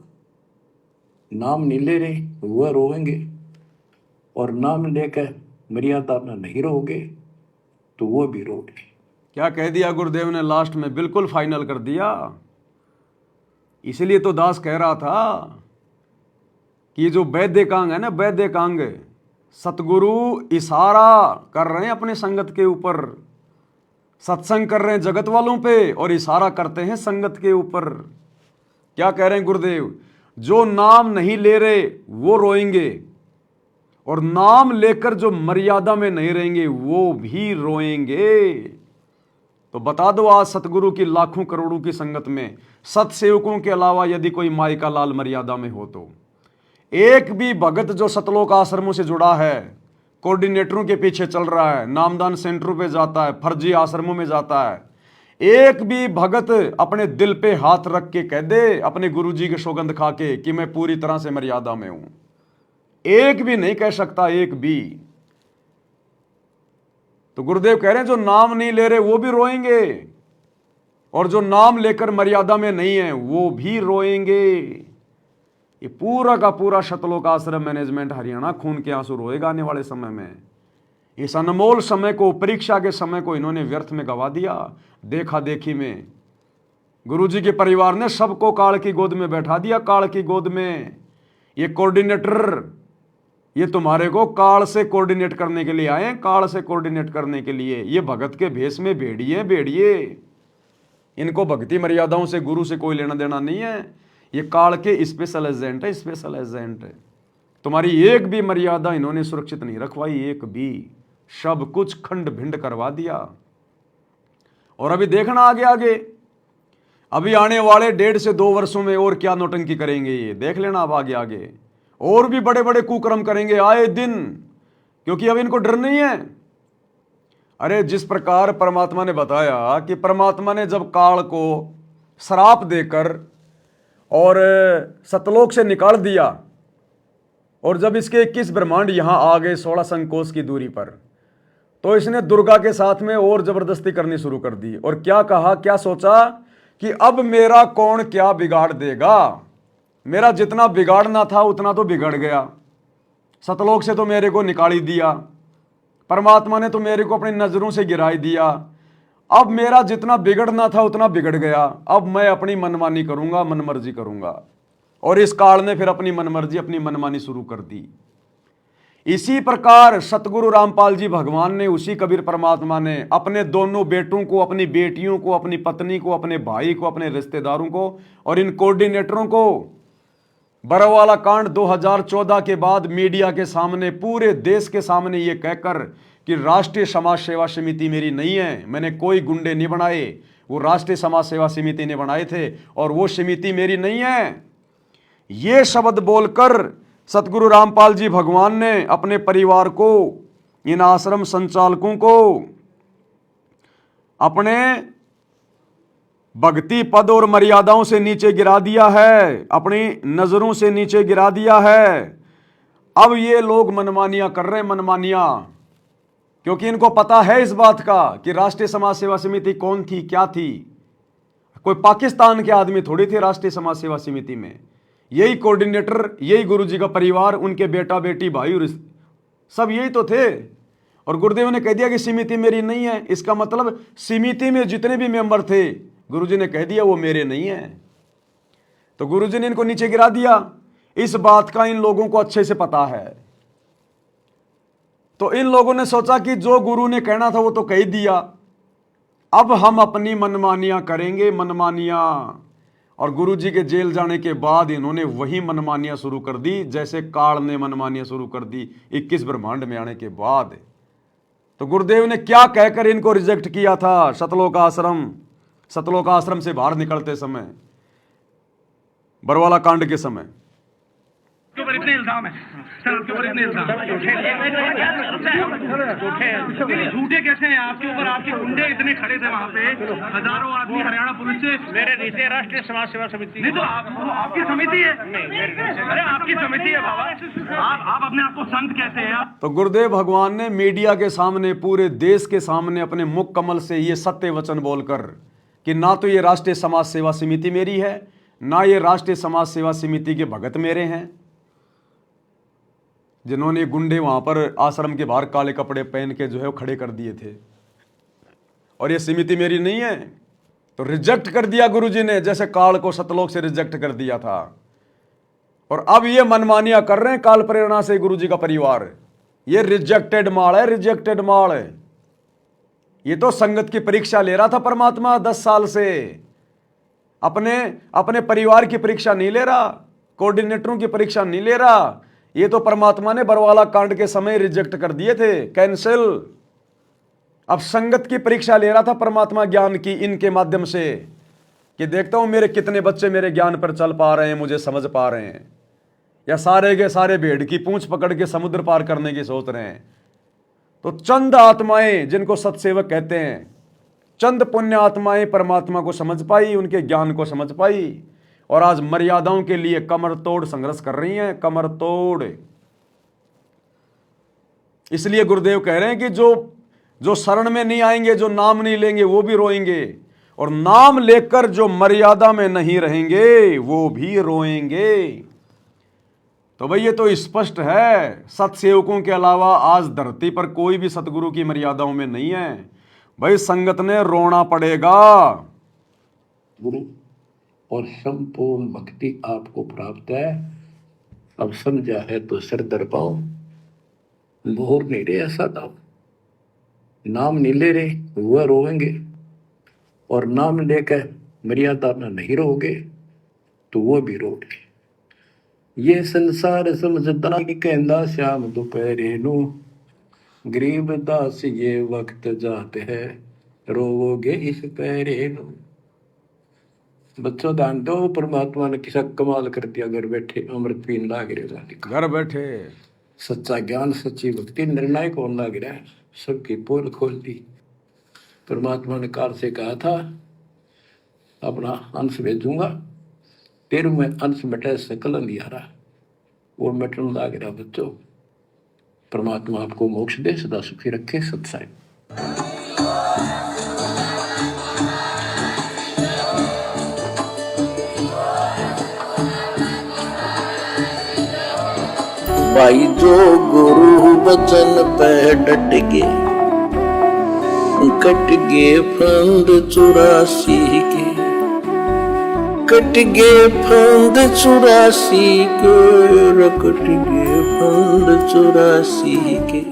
नाम नहीं ले रहे, वह रोएंगे। और नाम लेकर मर्यादा में नहीं रहोगे तो वो भी रोगे। क्या कह दिया गुरुदेव ने लास्ट में, बिल्कुल फाइनल कर दिया। इसलिए तो दास कह रहा था कि जो वैद्यकांग है ना, वैद्यकांग, सतगुरु इशारा कर रहे हैं अपने संगत के ऊपर, सत्संग कर रहे हैं जगत वालों पे और इशारा करते हैं संगत के ऊपर। क्या कह रहे हैं गुरुदेव? जो नाम नहीं ले रहे वो रोएंगे, और नाम लेकर जो मर्यादा में नहीं रहेंगे वो भी रोएंगे। तो बता दो, आज सतगुरु की लाखों करोड़ों की संगत में सतसेवकों के अलावा यदि कोई माई का लाल मर्यादा में हो, तो एक भी भगत जो सतलोक आश्रमों से जुड़ा है, कोऑर्डिनेटरों के पीछे चल रहा है, नामदान सेंटरों पे जाता है, फर्जी आश्रमों में जाता है, एक भी भगत अपने दिल पे हाथ रख के कह दे अपने गुरुजी के सौगंध खा के कि मैं पूरी तरह से मर्यादा में हूं, एक भी नहीं कह सकता, एक भी। तो गुरुदेव कह रहे हैं जो नाम नहीं ले रहे वो भी रोएंगे, और जो नाम लेकर मर्यादा में नहीं है वो भी रोएंगे। ये पूरा का पूरा सतलोक आश्रम मैनेजमेंट हरियाणा खून के आंसू रोएगा आने वाले समय में। इस अनमोल समय को, परीक्षा के समय को इन्होंने व्यर्थ में गवा दिया, देखा देखी में। गुरुजी के परिवार ने सबको काल की गोद में बैठा दिया, काल की गोद में। ये कोऑर्डिनेटर, ये तुम्हारे को काल से कोऑर्डिनेट करने के लिए आए, काल से कोऑर्डिनेट करने के लिए। ये भगत के भेष में भेड़िए भेड़िए, इनको भक्ति मर्यादाओं से, गुरु से कोई लेना देना नहीं है। ये काल के स्पेशल एजेंट है, स्पेशल एजेंट है। तुम्हारी एक भी मर्यादा इन्होंने सुरक्षित नहीं रखवाई, एक भी। सब कुछ खंड भिंड करवा दिया। और अभी देखना आगे आगे, अभी आने वाले 1.5 से 2 वर्षों में और क्या नौटंकी करेंगे ये, देख लेना अब आगे आगे। और भी बड़े बड़े कुकर्म करेंगे आए दिन, क्योंकि अब इनको डर नहीं है। अरे जिस प्रकार परमात्मा ने बताया कि परमात्मा ने जब काल को श्राप देकर और सतलोक से निकाल दिया, और जब इसके 21 ब्रह्मांड यहां आ गए 16 संकोच की दूरी पर, तो इसने दुर्गा के साथ में और जबरदस्ती करनी शुरू कर दी। और क्या कहा, क्या सोचा कि अब मेरा कौन क्या बिगाड़ देगा। मेरा जितना बिगाड़ना था उतना तो बिगड़ गया, सतलोक से तो मेरे को निकाल ही दिया, परमात्मा ने तो मेरे को अपनी नजरों से गिरा दिया। अब मेरा जितना बिगड़ना था उतना बिगड़ गया, अब मैं अपनी मनमानी करूंगा, मनमर्जी करूंगा। और इस काल ने फिर अपनी मनमर्जी, अपनी मनमानी शुरू कर दी। इसी प्रकार सतगुरु रामपाल जी भगवान ने, उसी कबीर परमात्मा ने अपने दोनों बेटों को, अपनी बेटियों को, अपनी पत्नी को, अपने भाई को, अपने रिश्तेदारों को और इन कोऑर्डिनेटरों को बरवाला कांड 2014 के बाद मीडिया के सामने, पूरे देश के सामने ये कहकर कि राष्ट्रीय समाज सेवा समिति मेरी नहीं है, मैंने कोई गुंडे नहीं बनाए, वो राष्ट्रीय समाज सेवा समिति ने बनाए थे और वो समिति मेरी नहीं है, ये शब्द बोलकर सतगुरु रामपाल जी भगवान ने अपने परिवार को, इन आश्रम संचालकों को अपने भक्ति पद और मर्यादाओं से नीचे गिरा दिया है, अपनी नजरों से नीचे गिरा दिया है। अब ये लोग मनमानियां कर रहे हैं, मनमानियां, क्योंकि इनको पता है इस बात का कि राष्ट्रीय समाज सेवा समिति कौन थी, क्या थी। कोई पाकिस्तान के आदमी थोड़ी थे राष्ट्रीय समाज सेवा समिति में, यही कोऑर्डिनेटर, यही गुरुजी का परिवार, उनके बेटा बेटी भाई और सब यही तो थे। और गुरुदेव ने कह दिया कि समिति मेरी नहीं है, इसका मतलब समिति में जितने भी मेंबर थे गुरुजी ने कह दिया वो मेरे नहीं है। तो गुरुजी ने इनको नीचे गिरा दिया। इस बात का इन लोगों को अच्छे से पता है। तो इन लोगों ने सोचा कि जो गुरु ने कहना था वो तो कह दिया, अब हम अपनी मनमानियां करेंगे, मनमानियां। और गुरुजी के जेल जाने के बाद इन्होंने वही मनमानियां शुरू कर दी जैसे काल ने मनमानियां शुरू कर दी 21 ब्रह्मांड में आने के बाद। तो गुरुदेव ने क्या कहकर इनको रिजेक्ट किया था सतलोक आश्रम से बाहर निकलते समय, बरवाला कांड के समय। के ऊपर इतने इल्जाम है, सर आपके ऊपर इतने इल्जाम झूठे कैसे हैं आपके ऊपर? आपके गुंडे इतने खड़े थे वहाँ पे, हजारों आदमी हरियाणा पुलिस से। मेरे नीचे राष्ट्रीय समाज सेवा समिति नहीं तो आपकी समिति है। अरे आपकी समिति है बाबा, आप अपने आप को संत कहते हैं। तो गुरुदेव भगवान ने मीडिया के सामने, पूरे देश के सामने अपने मुख कमल से ये सत्य वचन बोलकर कि ना तो ये राष्ट्रीय समाज सेवा समिति मेरी है, ना ये राष्ट्रीय समाज सेवा समिति के भगत मेरे हैं, जिन्होंने गुंडे वहां पर आश्रम के बाहर काले कपड़े पहन के जो है वो खड़े कर दिए थे, और ये समिति मेरी नहीं है। तो रिजेक्ट कर दिया गुरुजी ने, जैसे काल को सतलोक से रिजेक्ट कर दिया था। और अब ये मनमानियां कर रहे हैं काल प्रेरणा से गुरुजी का परिवार। ये रिजेक्टेड माल है, रिजेक्टेड माल है। ये तो संगत की परीक्षा ले रहा था परमात्मा 10 साल से, अपने परिवार की परीक्षा नहीं ले रहा, कोऑर्डिनेटरों की परीक्षा नहीं ले रहा। ये तो परमात्मा ने बरवाला कांड के समय रिजेक्ट कर दिए थे, कैंसिल। अब संगत की परीक्षा ले रहा था परमात्मा ज्ञान की इनके माध्यम से, कि देखता हूं मेरे कितने बच्चे मेरे ज्ञान पर चल पा रहे हैं, मुझे समझ पा रहे हैं, या सारे के सारे भेड़ की पूंछ पकड़ के समुद्र पार करने की सोच रहे हैं। तो चंद आत्माएं, जिनको सत्सेवक कहते हैं, चंद पुण्य आत्माएं परमात्मा को समझ पाई, उनके ज्ञान को समझ पाई, और आज मर्यादाओं के लिए कमर तोड़ संघर्ष कर रही हैं, कमर तोड़। इसलिए गुरुदेव कह रहे हैं कि जो शरण में नहीं आएंगे, जो नाम नहीं लेंगे, वो भी रोएंगे, और नाम लेकर जो मर्यादा में नहीं रहेंगे वो भी रोएंगे। तो भाई ये तो स्पष्ट है, सत्सेवकों के अलावा आज धरती पर कोई भी सतगुरु की मर्यादाओं में नहीं है। भाई संगत ने रोना पड़ेगा। गुरु और संपूर्ण भक्ति आपको प्राप्त है। अब समझा है तो सिर दर पाओ, बोर नहीं रहे ऐसा दाव, नाम नहीं ले रहे वह रोएंगे, और नाम लेकर मर्यादा में नहीं रहोगे तो वो भी रोगे। ये संसार समझदा नहीं कहंदा श्याम दोपहरे नू, गरीब दास ये वक्त जाते है रोवोगे इस पैरे नू। बच्चों ध्यान दो, परमात्मा ने किसा कमाल कर दिया, घर बैठे अमृत पीन लाग रहे, घर बैठे सच्चा ज्ञान सच्ची भक्ति निर्णायक होने लग रहा है, सबकी पोल खोल दी। परमात्मा ने काल से कहा था अपना अंश भेजूंगा, तेरहवें अंश मिटे सकल अंधियारा, वो मिटन लाग रहा बच्चों। परमात्मा आपको मोक्ष दे, सदा सुखी रखे। सत्साई। भाई जो गुरु वचन पे डट गे, कट गे फंद 84 के, कट गे फंद 84 के, कट गे फंद 84 के।